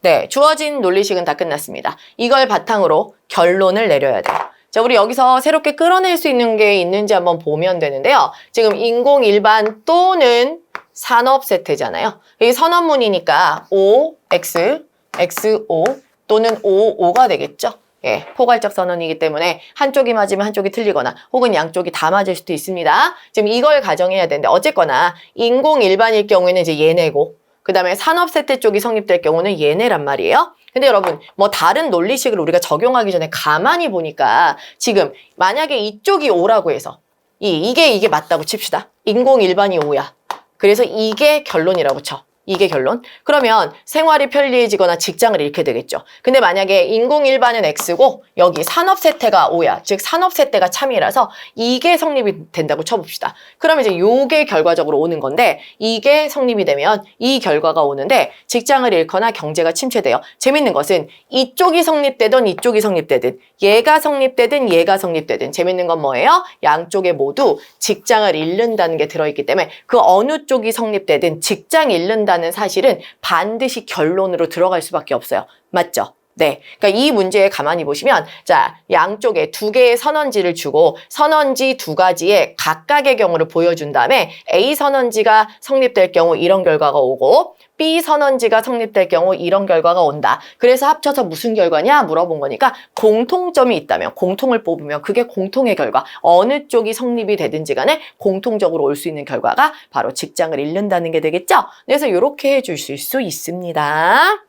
네, 주어진 논리식은 다 끝났습니다. 이걸 바탕으로 결론을 내려야 돼요. 자, 우리 여기서 새롭게 끌어낼 수 있는 게 있는지 한번 보면 되는데요. 지금 인공 일반 또는 산업 쇠퇴잖아요. 이 선언문이니까 O, X, X, O 또는 O, O가 되겠죠. 예, 포괄적 선언이기 때문에 한쪽이 맞으면 한쪽이 틀리거나 혹은 양쪽이 다 맞을 수도 있습니다. 지금 이걸 가정해야 되는데 어쨌거나 인공 일반일 경우에는 이제 얘네고 그 다음에 산업세태 쪽이 성립될 경우는 얘네란 말이에요. 근데 여러분 뭐 다른 논리식을 우리가 적용하기 전에 가만히 보니까 지금 만약에 이쪽이 O라고 해서 이게 맞다고 칩시다. 인공 일반이 O야. 그래서 이게 결론이라고 쳐. 이게 결론. 그러면 생활이 편리해지거나 직장을 잃게 되겠죠. 근데 만약에 인공 일반은 X고 여기 산업세태가 O야. 즉 산업세태가 참이라서 이게 성립이 된다고 쳐봅시다. 그러면 이제 요게 결과적으로 오는 건데 이게 성립이 되면 이 결과가 오는데 직장을 잃거나 경제가 침체돼요. 재밌는 것은 이쪽이 성립되든 이쪽이 성립되든 얘가 성립되든 얘가 성립되든 재밌는 건 뭐예요? 양쪽에 모두 직장을 잃는다는 게 들어있기 때문에 그 어느 쪽이 성립되든 직장 잃는다는 사실은 반드시 결론으로 들어갈 수밖에 없어요. 맞죠? 네. 그러니까 이 문제에 가만히 보시면 자, 양쪽에 두 개의 선언지를 주고 선언지 두 가지의 각각의 경우를 보여준 다음에 A 선언지가 성립될 경우 이런 결과가 오고 B 선언지가 성립될 경우 이런 결과가 온다. 그래서 합쳐서 무슨 결과냐 물어본 거니까 공통점이 있다면 공통을 뽑으면 그게 공통의 결과. 어느 쪽이 성립이 되든지 간에 공통적으로 올 수 있는 결과가 바로 직장을 잃는다는 게 되겠죠. 그래서 이렇게 해주실 수 있습니다.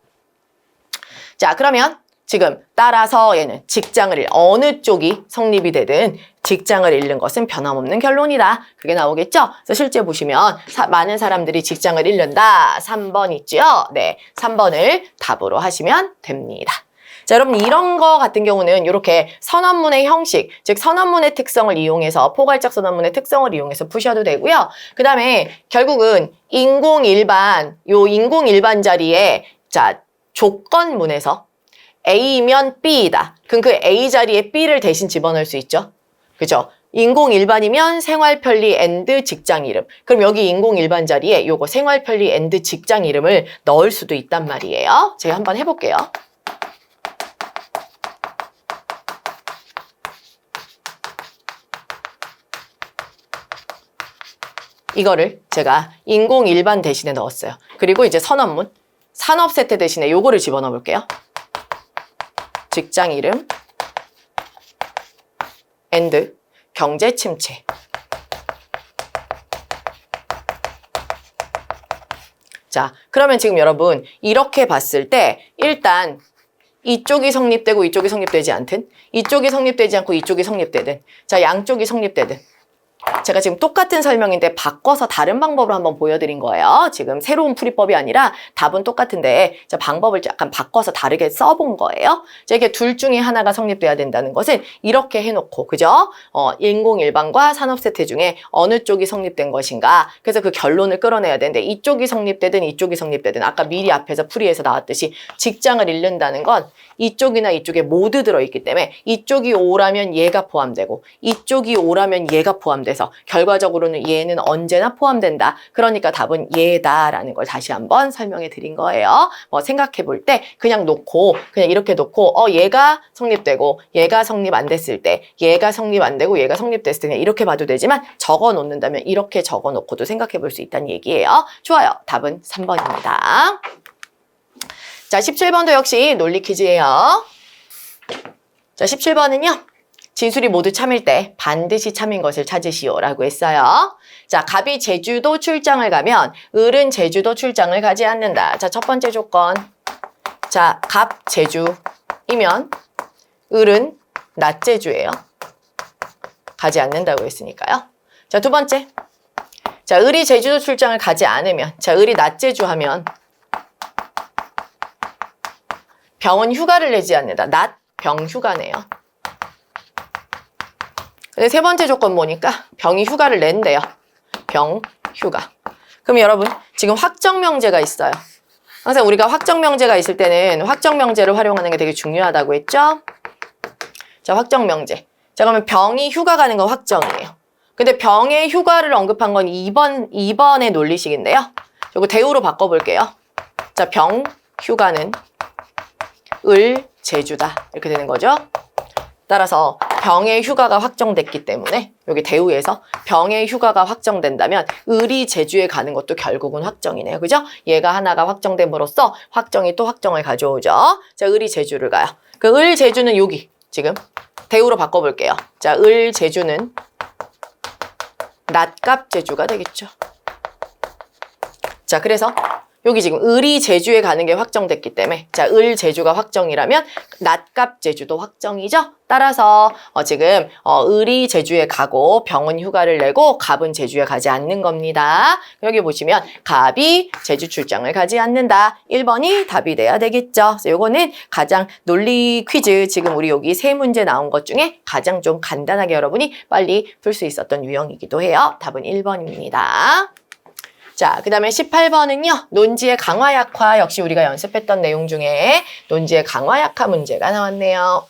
자, 그러면 지금 따라서 얘는 직장을 어느 쪽이 성립이 되든 직장을 잃는 것은 변함없는 결론이다. 그게 나오겠죠? 그래서 실제 보시면 많은 사람들이 직장을 잃는다. 3번 있죠? 네, 3번을 답으로 하시면 됩니다. 자, 여러분 이런 거 같은 경우는 이렇게 선언문의 형식, 즉 선언문의 특성을 이용해서 포괄적 선언문의 특성을 이용해서 푸셔도 되고요. 그 다음에 결국은 인공일반, 요 인공일반 자리에 자 조건문에서 A면 B이다. 그럼 그 A 자리에 B를 대신 집어넣을 수 있죠. 그죠? 인공일반이면 생활편리 앤드 직장 이름. 그럼 여기 인공일반 자리에 요거 생활편리 앤드 직장 이름을 넣을 수도 있단 말이에요. 제가 한번 해볼게요. 이거를 제가 인공일반 대신에 넣었어요. 그리고 이제 선언문. 산업세태 대신에 요거를 집어넣어 볼게요. 직장 이름 앤드 경제 침체. 자, 그러면 지금 여러분 이렇게 봤을 때 일단 이쪽이 성립되고 이쪽이 성립되지 않든 이쪽이 성립되지 않고 이쪽이 성립되든 자, 양쪽이 성립되든 제가 지금 똑같은 설명인데 바꿔서 다른 방법으로 한번 보여드린 거예요. 지금 새로운 풀이법이 아니라 답은 똑같은데 자, 방법을 약간 바꿔서 다르게 써본 거예요. 자, 이게 둘 중에 하나가 성립돼야 된다는 것은 이렇게 해놓고 그죠? 인공일반과 산업세태 중에 어느 쪽이 성립된 것인가. 그래서 그 결론을 끌어내야 되는데 이쪽이 성립되든 이쪽이 성립되든 아까 미리 앞에서 풀이에서 나왔듯이 직장을 잃는다는 건 이쪽이나 이쪽에 모두 들어있기 때문에 이쪽이 O라면 얘가 포함되고 이쪽이 O라면 얘가 포함돼서 결과적으로는 얘는 언제나 포함된다. 그러니까 답은 얘다라는 걸 다시 한번 설명해 드린 거예요. 생각해 볼 때 그냥 놓고 그냥 이렇게 놓고 얘가 성립되고 얘가 성립 안 됐을 때 얘가 성립 안 되고 얘가 성립됐을 때 그냥 이렇게 봐도 되지만 적어 놓는다면 이렇게 적어 놓고도 생각해 볼 수 있다는 얘기예요. 좋아요. 답은 3번입니다. 자, 17번도 역시 논리 퀴즈예요. 자, 17번은요. 진술이 모두 참일 때 반드시 참인 것을 찾으시오라고 했어요. 자, 갑이 제주도 출장을 가면 을은 제주도 출장을 가지 않는다. 자, 첫 번째 조건. 자, 갑 제주이면 을은 낮제주예요. 가지 않는다고 했으니까요. 자, 두 번째. 자, 을이 제주도 출장을 가지 않으면 자, 을이 낮제주 하면 병은 휴가를 내지 않는다. 낮 병 휴가네요. 근데 세 번째 조건 보니까 병이 휴가를 낸대요. 병 휴가. 그럼 여러분 지금 확정명제가 있어요. 항상 우리가 확정명제가 있을 때는 확정명제를 활용하는 게 되게 중요하다고 했죠. 자, 확정명제. 자, 그러면 병이 휴가 가는 건 확정이에요. 근데 병의 휴가를 언급한 건 2번의 논리식인데요. 이거 대우로 바꿔볼게요. 자, 병 휴가는 을 제주다. 이렇게 되는 거죠. 따라서 병의 휴가가 확정됐기 때문에 여기 대우에서 병의 휴가가 확정된다면 을이 제주에 가는 것도 결국은 확정이네요. 그죠? 얘가 하나가 확정됨으로써 확정이 또 확정을 가져오죠. 자, 을이 제주를 가요. 그 을 제주는 여기 지금 대우로 바꿔볼게요. 자, 을 제주는 낮값 제주가 되겠죠. 자, 그래서 여기 지금 을이 제주에 가는 게 확정됐기 때문에 자, 을 제주가 확정이라면 낮갑 제주도 확정이죠. 따라서 지금 을이 제주에 가고 병은 휴가를 내고 갑은 제주에 가지 않는 겁니다. 여기 보시면 갑이 제주 출장을 가지 않는다. 1번이 답이 돼야 되겠죠. 그래서 요거는 가장 논리 퀴즈 지금 우리 여기 세 문제 나온 것 중에 가장 좀 간단하게 여러분이 빨리 풀 수 있었던 유형이기도 해요. 답은 1번입니다. 자, 그 다음에 18번은요. 논지의 강화 약화 역시 우리가 연습했던 내용 중에 논지의 강화 약화 문제가 나왔네요.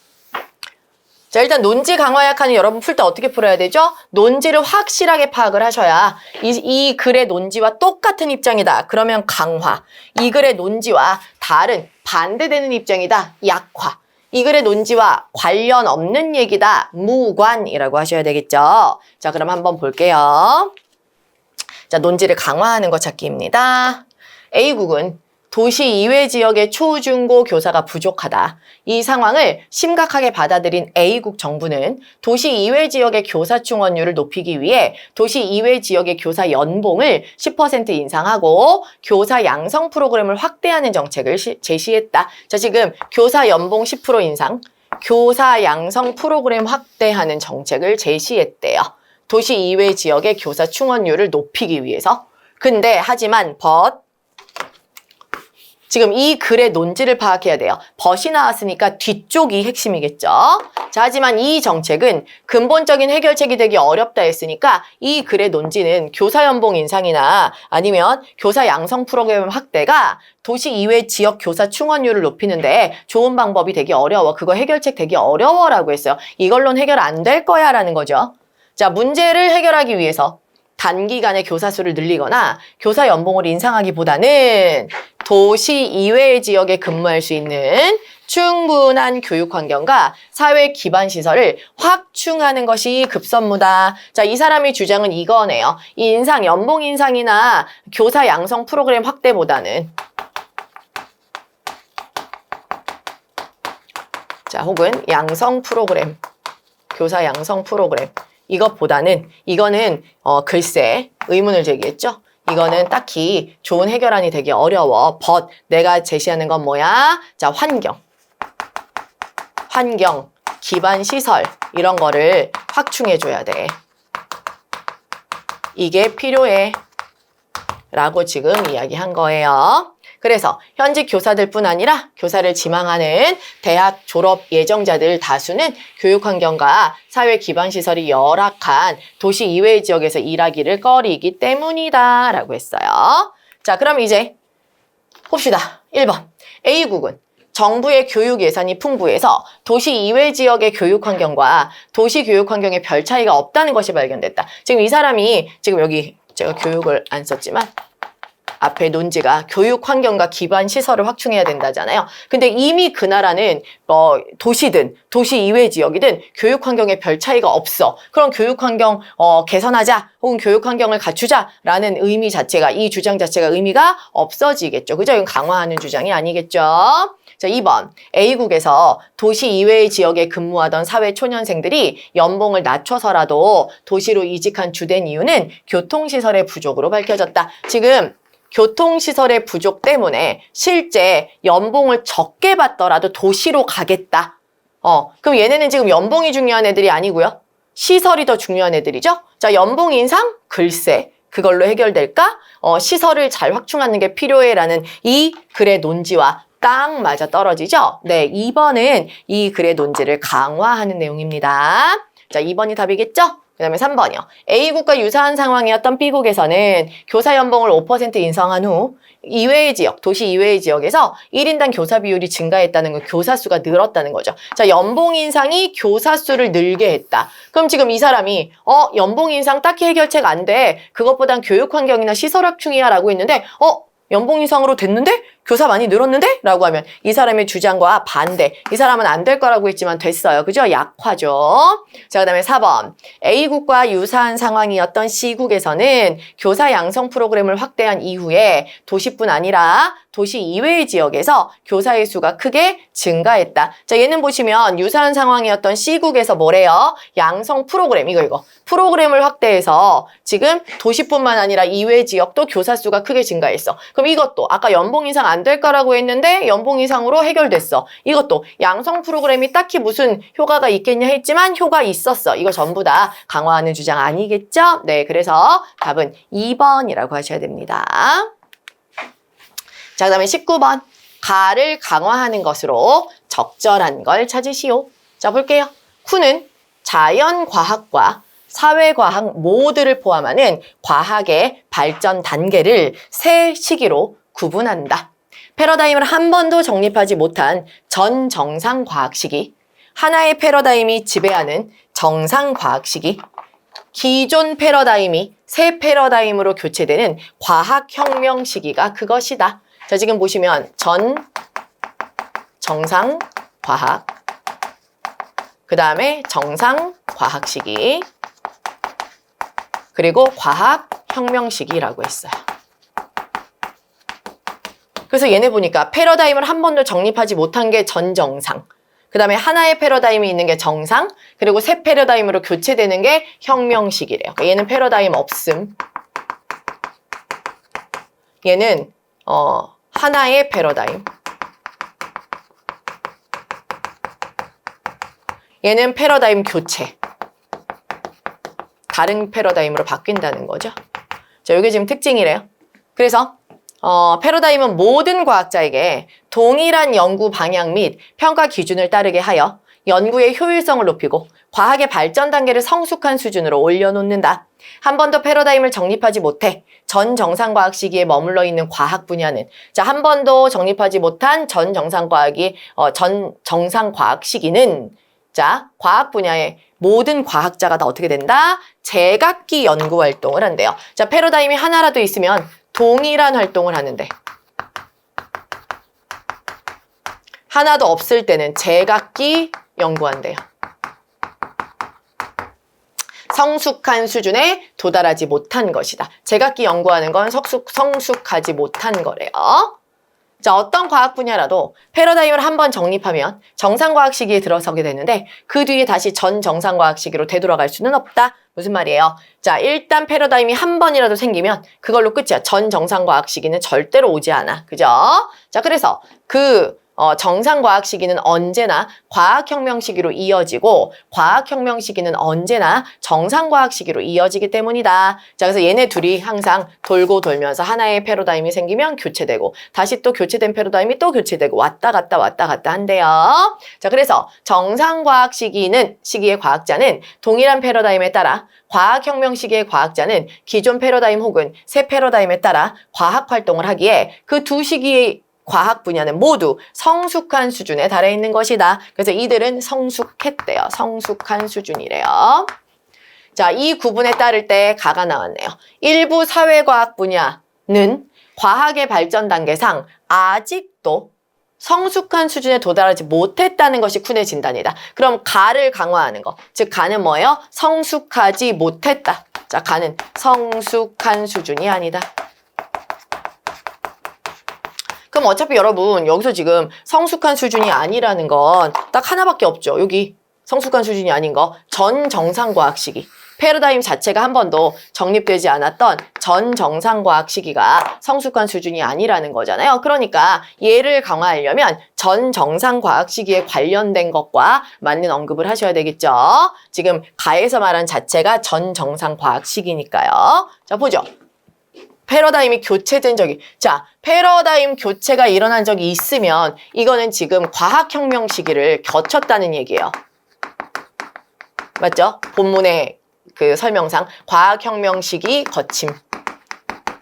자, 일단 논지 강화 약화는 여러분 풀 때 어떻게 풀어야 되죠? 논지를 확실하게 파악을 하셔야 이 글의 논지와 똑같은 입장이다. 그러면 강화. 이 글의 논지와 다른 반대되는 입장이다. 약화. 이 글의 논지와 관련 없는 얘기다. 무관이라고 하셔야 되겠죠. 자, 그럼 한번 볼게요. 자, 논지를 강화하는 거 찾기입니다. A국은 도시 이외 지역의 초, 중, 고 교사가 부족하다. 이 상황을 심각하게 받아들인 A국 정부는 도시 이외 지역의 교사 충원율을 높이기 위해 도시 이외 지역의 교사 연봉을 10% 인상하고 교사 양성 프로그램을 확대하는 정책을 제시했다. 자, 지금 교사 연봉 10% 인상, 교사 양성 프로그램 확대하는 정책을 제시했대요. 도시 이외 지역의 교사 충원율을 높이기 위해서. 근데 하지만 지금 이 글의 논지를 파악해야 돼요. 벗이 나왔으니까 뒤쪽이 핵심이겠죠. 자, 하지만 이 정책은 근본적인 해결책이 되기 어렵다 했으니까 이 글의 논지는 교사 연봉 인상이나 아니면 교사 양성 프로그램 확대가 도시 이외 지역 교사 충원율을 높이는데 좋은 방법이 되기 어려워. 그거 해결책 되기 어려워라고 했어요. 이걸로는 해결 안 될 거야 라는 거죠. 자, 문제를 해결하기 위해서 단기간에 교사 수를 늘리거나 교사 연봉을 인상하기보다는 도시 이외의 지역에 근무할 수 있는 충분한 교육 환경과 사회 기반 시설을 확충하는 것이 급선무다. 자, 이 사람의 주장은 이거네요. 이 연봉 인상이나 교사 양성 프로그램 확대보다는 자, 혹은 양성 프로그램, 교사 양성 프로그램 이것보다는 이거는 글쎄 의문을 제기했죠. 이거는 딱히 좋은 해결안이 되기 어려워. 내가 제시하는 건 뭐야? 자, 환경, 기반 시설 이런 거를 확충해줘야 돼. 이게 필요해. 라고 지금 이야기한 거예요. 그래서 현직 교사들뿐 아니라 교사를 지망하는 대학 졸업 예정자들 다수는 교육 환경과 사회 기반 시설이 열악한 도시 이외의 지역에서 일하기를 꺼리기 때문이다 라고 했어요. 자, 그럼 이제 봅시다. 1번 A국은 정부의 교육 예산이 풍부해서 도시 이외 지역의 교육 환경과 도시 교육 환경에 별 차이가 없다는 것이 발견됐다. 지금 이 사람이 지금 여기 제가 교육을 안 썼지만 앞에 논지가 교육 환경과 기반 시설을 확충해야 된다잖아요. 근데 이미 그 나라는 도시든 도시 이외 지역이든 교육 환경에 별 차이가 없어. 그럼 교육 환경 개선하자 혹은 교육 환경을 갖추자라는 의미 자체가 이 주장 자체가 의미가 없어지겠죠. 그죠? 이건 강화하는 주장이 아니겠죠. 자, 2번 A국에서 도시 이외의 지역에 근무하던 사회 초년생들이 연봉을 낮춰서라도 도시로 이직한 주된 이유는 교통시설의 부족으로 밝혀졌다. 지금 교통시설의 부족 때문에 실제 연봉을 적게 받더라도 도시로 가겠다. 그럼 얘네는 지금 연봉이 중요한 애들이 아니고요. 시설이 더 중요한 애들이죠. 자, 연봉 인상? 글쎄. 그걸로 해결될까? 시설을 잘 확충하는 게 필요해라는 이 글의 논지와 딱 맞아 떨어지죠? 네, 2번은 이 글의 논지를 강화하는 내용입니다. 자, 2번이 답이겠죠? 그 다음에 3번이요. A국과 유사한 상황이었던 B국에서는 교사 연봉을 5% 인상한 후 이외의 지역, 도시 이외의 지역에서 1인당 교사 비율이 증가했다는 건 교사 수가 늘었다는 거죠. 자, 연봉 인상이 교사 수를 늘게 했다. 그럼 지금 이 사람이 연봉 인상 딱히 해결책 안 돼. 그것보단 교육 환경이나 시설 확충이야 라고 했는데 연봉 인상으로 됐는데 교사 많이 늘었는데? 라고 하면 이 사람의 주장과 반대. 이 사람은 안 될 거라고 했지만 됐어요. 그죠? 약화죠. 자, 그 다음에 4번. A국과 유사한 상황이었던 C국에서는 교사 양성 프로그램을 확대한 이후에 도시뿐 아니라 도시 이외의 지역에서 교사의 수가 크게 증가했다. 자, 얘는 보시면 유사한 상황이었던 C국에서 뭐래요? 양성 프로그램, 이거. 프로그램을 확대해서 지금 도시뿐만 아니라 이외 지역도 교사 수가 크게 증가했어. 그럼 이것도 아까 연봉 인상 안 될 거라고 했는데 연봉 인상으로 해결됐어. 이것도 양성 프로그램이 딱히 무슨 효과가 있겠냐 했지만 효과 있었어. 이거 전부 다 강화하는 주장 아니겠죠? 네, 그래서 답은 2번이라고 하셔야 됩니다. 자, 그 다음에 19번. 가를 강화하는 것으로 적절한 걸 찾으시오. 자, 볼게요. 쿠는 자연과학과 사회과학 모두를 포함하는 과학의 발전 단계를 세 시기로 구분한다. 패러다임을 한 번도 정립하지 못한 전 정상과학 시기, 하나의 패러다임이 지배하는 정상과학 시기, 기존 패러다임이 새 패러다임으로 교체되는 과학혁명 시기가 그것이다. 자, 지금 보시면 전 정상과학, 그 다음에 정상과학 시기, 그리고 과학혁명 시기라고 했어요. 그래서 얘네 보니까 패러다임을 한 번도 정립하지 못한 게 전정상, 그 다음에 하나의 패러다임이 있는 게 정상, 그리고 새 패러다임으로 교체되는 게 혁명 시기래요. 그러니까 얘는 패러다임 없음. 얘는 하나의 패러다임. 얘는 패러다임 교체. 다른 패러다임으로 바뀐다는 거죠. 자, 이게 지금 특징이래요. 그래서 패러다임은 모든 과학자에게 동일한 연구 방향 및 평가 기준을 따르게 하여 연구의 효율성을 높이고 과학의 발전 단계를 성숙한 수준으로 올려놓는다. 한 번도 패러다임을 정립하지 못해 전 정상과학 시기에 머물러 있는 과학 분야는, 자, 한 번도 정립하지 못한 전 정상과학 시기는, 자, 과학 분야의 모든 과학자가 다 어떻게 된다? 제각기 연구 활동을 한대요. 자, 패러다임이 하나라도 있으면 동일한 활동을 하는데, 하나도 없을 때는 제각기 연구한대요. 성숙한 수준에 도달하지 못한 것이다. 제각기 연구하는 건 성숙하지 못한 거래요. 자, 어떤 과학 분야라도 패러다임을 한번 정립하면 정상과학 시기에 들어서게 되는데 그 뒤에 다시 전 정상과학 시기로 되돌아갈 수는 없다. 무슨 말이에요? 자, 일단 패러다임이 한 번이라도 생기면 그걸로 끝이야. 전 정상과학 시기는 절대로 오지 않아. 그죠? 자, 그래서 정상과학 시기는 언제나 과학혁명 시기로 이어지고 과학혁명 시기는 언제나 정상과학 시기로 이어지기 때문이다. 자, 그래서 얘네 둘이 항상 돌고 돌면서 하나의 패러다임이 생기면 교체되고 다시 또 교체된 패러다임이 또 교체되고 왔다 갔다 한대요. 자, 그래서 정상과학 시기의 과학자는 동일한 패러다임에 따라, 과학혁명 시기의 과학자는 기존 패러다임 혹은 새 패러다임에 따라 과학활동을 하기에 그 두 시기의 과학 분야는 모두 성숙한 수준에 달해 있는 것이다. 그래서 이들은 성숙했대요. 성숙한 수준이래요. 자, 이 구분에 따를 때 가가 나왔네요. 일부 사회과학 분야는 과학의 발전 단계상 아직도 성숙한 수준에 도달하지 못했다는 것이 쿤의 진단이다. 그럼 가를 강화하는 거. 즉, 가는 뭐예요? 성숙하지 못했다. 자, 가는 성숙한 수준이 아니다. 그럼 어차피 여러분 여기서 지금 성숙한 수준이 아니라는 건 딱 하나밖에 없죠. 여기 성숙한 수준이 아닌 거. 전 정상과학 시기. 패러다임 자체가 한 번도 정립되지 않았던 전 정상과학 시기가 성숙한 수준이 아니라는 거잖아요. 그러니까 얘를 강화하려면 전 정상과학 시기에 관련된 것과 맞는 언급을 하셔야 되겠죠. 지금 가에서 말한 자체가 전 정상과학 시기니까요. 자, 보죠. 패러다임이 교체된 적이, 자, 패러다임 교체가 일어난 적이 있으면 이거는 지금 과학혁명 시기를 거쳤다는 얘기예요. 맞죠? 본문의 그 설명상 과학혁명 시기 거침.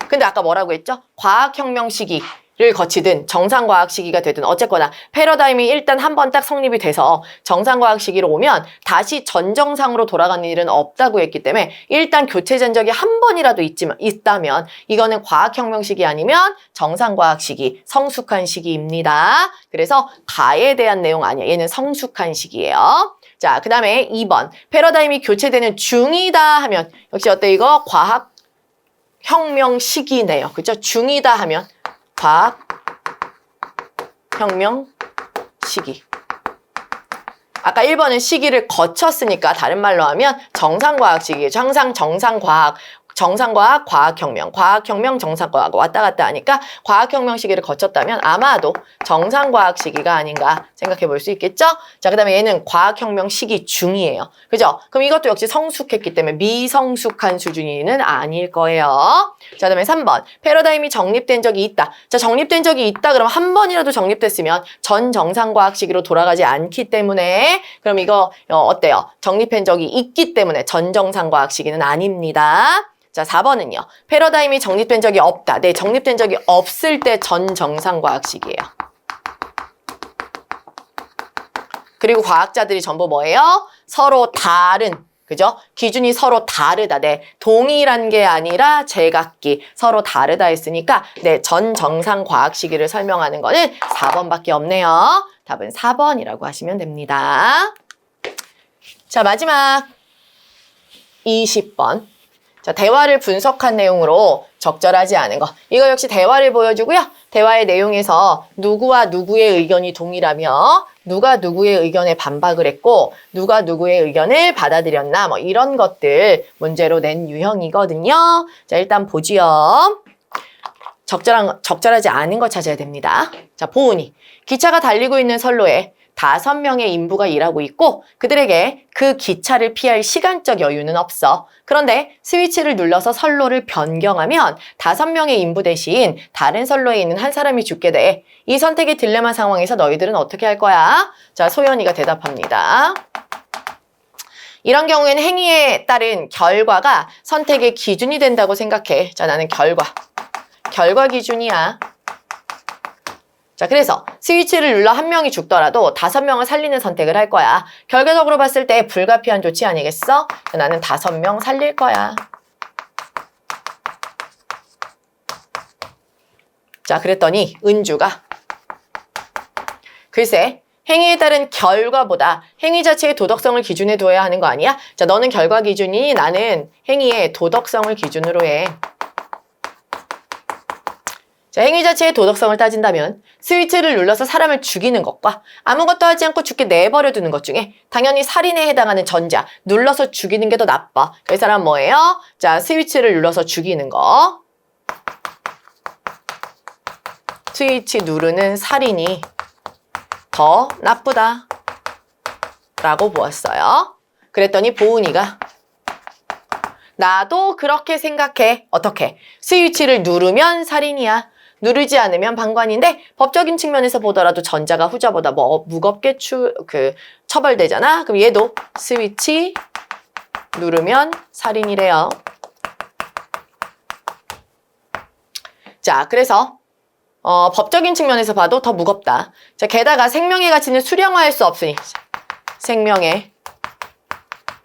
근데 아까 뭐라고 했죠? 과학혁명 시기를 거치든 정상과학 시기가 되든 어쨌거나 패러다임이 일단 한 번 딱 성립이 돼서 정상과학 시기로 오면 다시 전정상으로 돌아가는 일은 없다고 했기 때문에 일단 교체 전적이 한 번이라도 있다면 이거는 과학혁명 시기 아니면 정상과학 시기, 성숙한 시기입니다. 그래서 가에 대한 내용 아니야. 얘는 성숙한 시기예요. 자, 그 다음에 2번. 패러다임이 교체되는 중이다 하면 역시 어때 이거? 과학혁명 시기네요. 그죠? 중이다 하면 과학혁명 시기. 아까 1번은 시기를 거쳤으니까 다른 말로 하면 정상과학 시기예요. 항상 정상과학, 과학혁명, 정상과학 왔다 갔다 하니까 과학혁명 시기를 거쳤다면 아마도 정상과학 시기가 아닌가 생각해 볼 수 있겠죠? 자, 그 다음에 얘는 과학혁명 시기 중이에요. 그죠? 그럼 이것도 역시 성숙했기 때문에 미성숙한 수준이는 아닐 거예요. 자, 그 다음에 3번. 패러다임이 정립된 적이 있다. 자, 정립된 적이 있다 그러면 한 번이라도 정립됐으면 전 정상과학 시기로 돌아가지 않기 때문에 그럼 이거 어때요? 정립한 적이 있기 때문에 전 정상과학 시기는 아닙니다. 자, 4번은요. 패러다임이 정립된 적이 없다. 네, 정립된 적이 없을 때 전 정상과학 시기예요. 그리고 과학자들이 전부 뭐예요? 서로 다른, 그죠? 기준이 서로 다르다. 네, 동일한 게 아니라 제각기, 서로 다르다 했으니까 네, 전 정상과학 시기를 설명하는 거는 4번밖에 없네요. 답은 4번이라고 하시면 됩니다. 자, 마지막 20번. 자, 대화를 분석한 내용으로 적절하지 않은 거. 이거 역시 대화를 보여주고요. 대화의 내용에서 누구와 누구의 의견이 동일하며 누가 누구의 의견에 반박을 했고 누가 누구의 의견을 받아들였나 뭐 이런 것들 문제로 낸 유형이거든요. 자, 일단 보지요. 적절하지 않은 거 찾아야 됩니다. 자, 보은이. 기차가 달리고 있는 선로에 5명의 인부가 일하고 있고 그들에게 그 기차를 피할 시간적 여유는 없어. 그런데 스위치를 눌러서 선로를 변경하면 5명의 인부 대신 다른 선로에 있는 한 사람이 죽게 돼. 이 선택의 딜레마 상황에서 너희들은 어떻게 할 거야? 자, 소연이가 대답합니다. 이런 경우에는 행위에 따른 결과가 선택의 기준이 된다고 생각해. 자, 나는 결과 기준이야. 자, 그래서 스위치를 눌러 한 명이 죽더라도 5명을 살리는 선택을 할 거야. 결과적으로 봤을 때 불가피한 조치 아니겠어? 나는 5명 살릴 거야. 자, 그랬더니 은주가 글쎄, 행위에 따른 결과보다 행위 자체의 도덕성을 기준에 둬야 하는 거 아니야? 자, 너는 결과 기준이니 나는 행위의 도덕성을 기준으로 해. 자, 행위 자체의 도덕성을 따진다면 스위치를 눌러서 사람을 죽이는 것과 아무것도 하지 않고 죽게 내버려 두는 것 중에 당연히 살인에 해당하는 전자, 눌러서 죽이는 게 더 나빠. 그 사람 뭐예요? 자, 스위치를 눌러서 죽이는 거. 스위치 누르는 살인이 더 나쁘다. 라고 보았어요. 그랬더니 보은이가 나도 그렇게 생각해. 어떻게? 스위치를 누르면 살인이야. 누르지 않으면 방관인데 법적인 측면에서 보더라도 전자가 후자보다 뭐 무겁게 처벌되잖아. 그럼 얘도 스위치 누르면 살인이래요. 자, 그래서 법적인 측면에서 봐도 더 무겁다. 자, 게다가 생명의 가치는 수량화할 수 없으니 생명의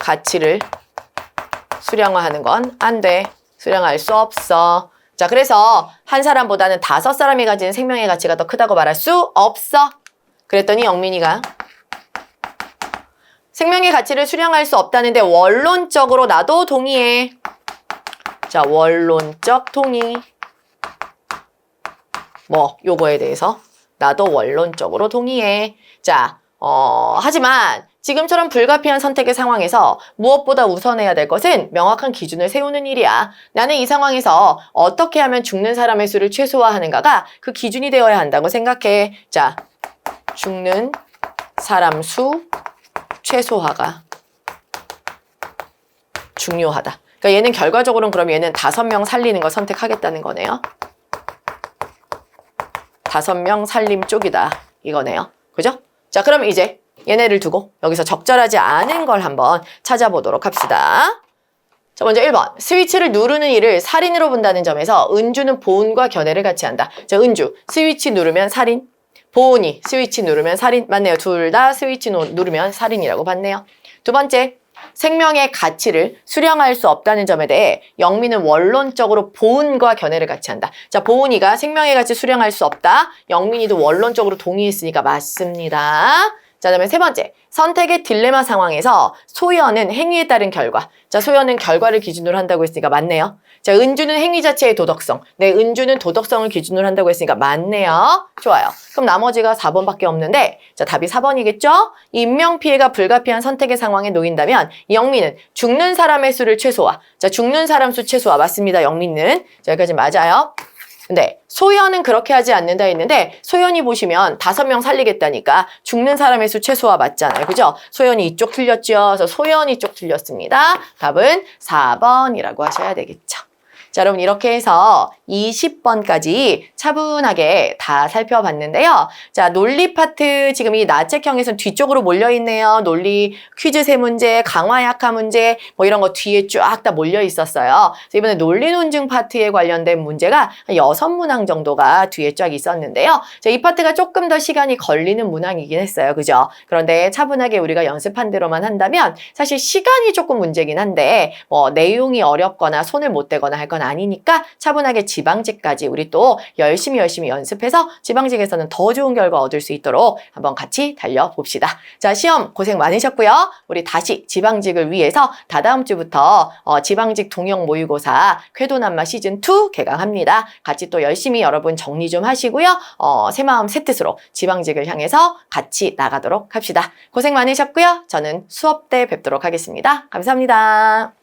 가치를 수량화하는 건 안 돼. 수량화할 수 없어. 자, 그래서 한 사람보다는 5사람이 가진 생명의 가치가 더 크다고 말할 수 없어. 그랬더니 영민이가 생명의 가치를 수량할 수 없다는데 원론적으로 나도 동의해. 자, 원론적 동의. 뭐 요거에 대해서 나도 원론적으로 동의해. 자, 하지만 지금처럼 불가피한 선택의 상황에서 무엇보다 우선해야 될 것은 명확한 기준을 세우는 일이야. 나는 이 상황에서 어떻게 하면 죽는 사람의 수를 최소화하는가가 그 기준이 되어야 한다고 생각해. 자, 죽는 사람 수 최소화가 중요하다. 그러니까 얘는 결과적으로는 그럼 얘는 5명 살리는 걸 선택하겠다는 거네요. 5명 살림 쪽이다. 이거네요. 그죠? 자, 그럼 이제 얘네를 두고 여기서 적절하지 않은 걸 한번 찾아보도록 합시다. 자, 먼저 1번. 스위치를 누르는 이를 살인으로 본다는 점에서 은주는 보은과 견해를 같이 한다. 자, 은주. 스위치 누르면 살인. 보은이 스위치 누르면 살인. 맞네요. 둘 다 스위치 누르면 살인이라고 봤네요. 두 번째. 생명의 가치를 수령할 수 없다는 점에 대해 영민은 원론적으로 보은과 견해를 같이 한다. 자, 보은이가 생명의 가치 수령할 수 없다. 영민이도 원론적으로 동의했으니까 맞습니다. 자, 그다음에 세 번째. 선택의 딜레마 상황에서 소연은 행위에 따른 결과. 자, 소연은 결과를 기준으로 한다고 했으니까 맞네요. 자, 은주는 행위 자체의 도덕성. 네, 은주는 도덕성을 기준으로 한다고 했으니까 맞네요. 좋아요. 그럼 나머지가 4번밖에 없는데, 자, 답이 4번이겠죠? 인명피해가 불가피한 선택의 상황에 놓인다면 영민은 죽는 사람의 수를 최소화. 자, 죽는 사람 수 최소화. 맞습니다. 영민은. 자, 여기까지 맞아요. 근데 소연은 그렇게 하지 않는다 했는데 소연이 보시면 5명 살리겠다니까 죽는 사람의 수 최소화 맞잖아요. 그죠? 소연이 이쪽 틀렸죠? 그래서 소연이 쪽 틀렸습니다. 답은 4번이라고 하셔야 되겠죠. 자, 여러분 이렇게 해서 20번까지 차분하게 다 살펴봤는데요. 자, 논리 파트 지금 이 나책형에서는 뒤쪽으로 몰려있네요. 논리 퀴즈 3문제, 강화 약화 문제 뭐 이런 거 뒤에 쫙 다 몰려 있었어요. 그래서 이번에 논리 논증 파트에 관련된 문제가 한 6문항 정도가 뒤에 쫙 있었는데요. 자, 이 파트가 조금 더 시간이 걸리는 문항이긴 했어요. 그죠? 그런데 차분하게 우리가 연습한 대로만 한다면 사실 시간이 조금 문제긴 한데 뭐 내용이 어렵거나 손을 못 대거나 할 건 아니니까 차분하게 지방직까지 우리 또 열심히 연습해서 지방직에서는 더 좋은 결과 얻을 수 있도록 한번 같이 달려봅시다. 자, 시험 고생 많으셨고요. 우리 다시 지방직을 위해서 다다음 주부터 지방직 동형 모의고사 쾌도난마 시즌2 개강합니다. 같이 또 열심히 여러분 정리 좀 하시고요. 새마음 새뜻으로 지방직을 향해서 같이 나가도록 합시다. 고생 많으셨고요. 저는 수업 때 뵙도록 하겠습니다. 감사합니다.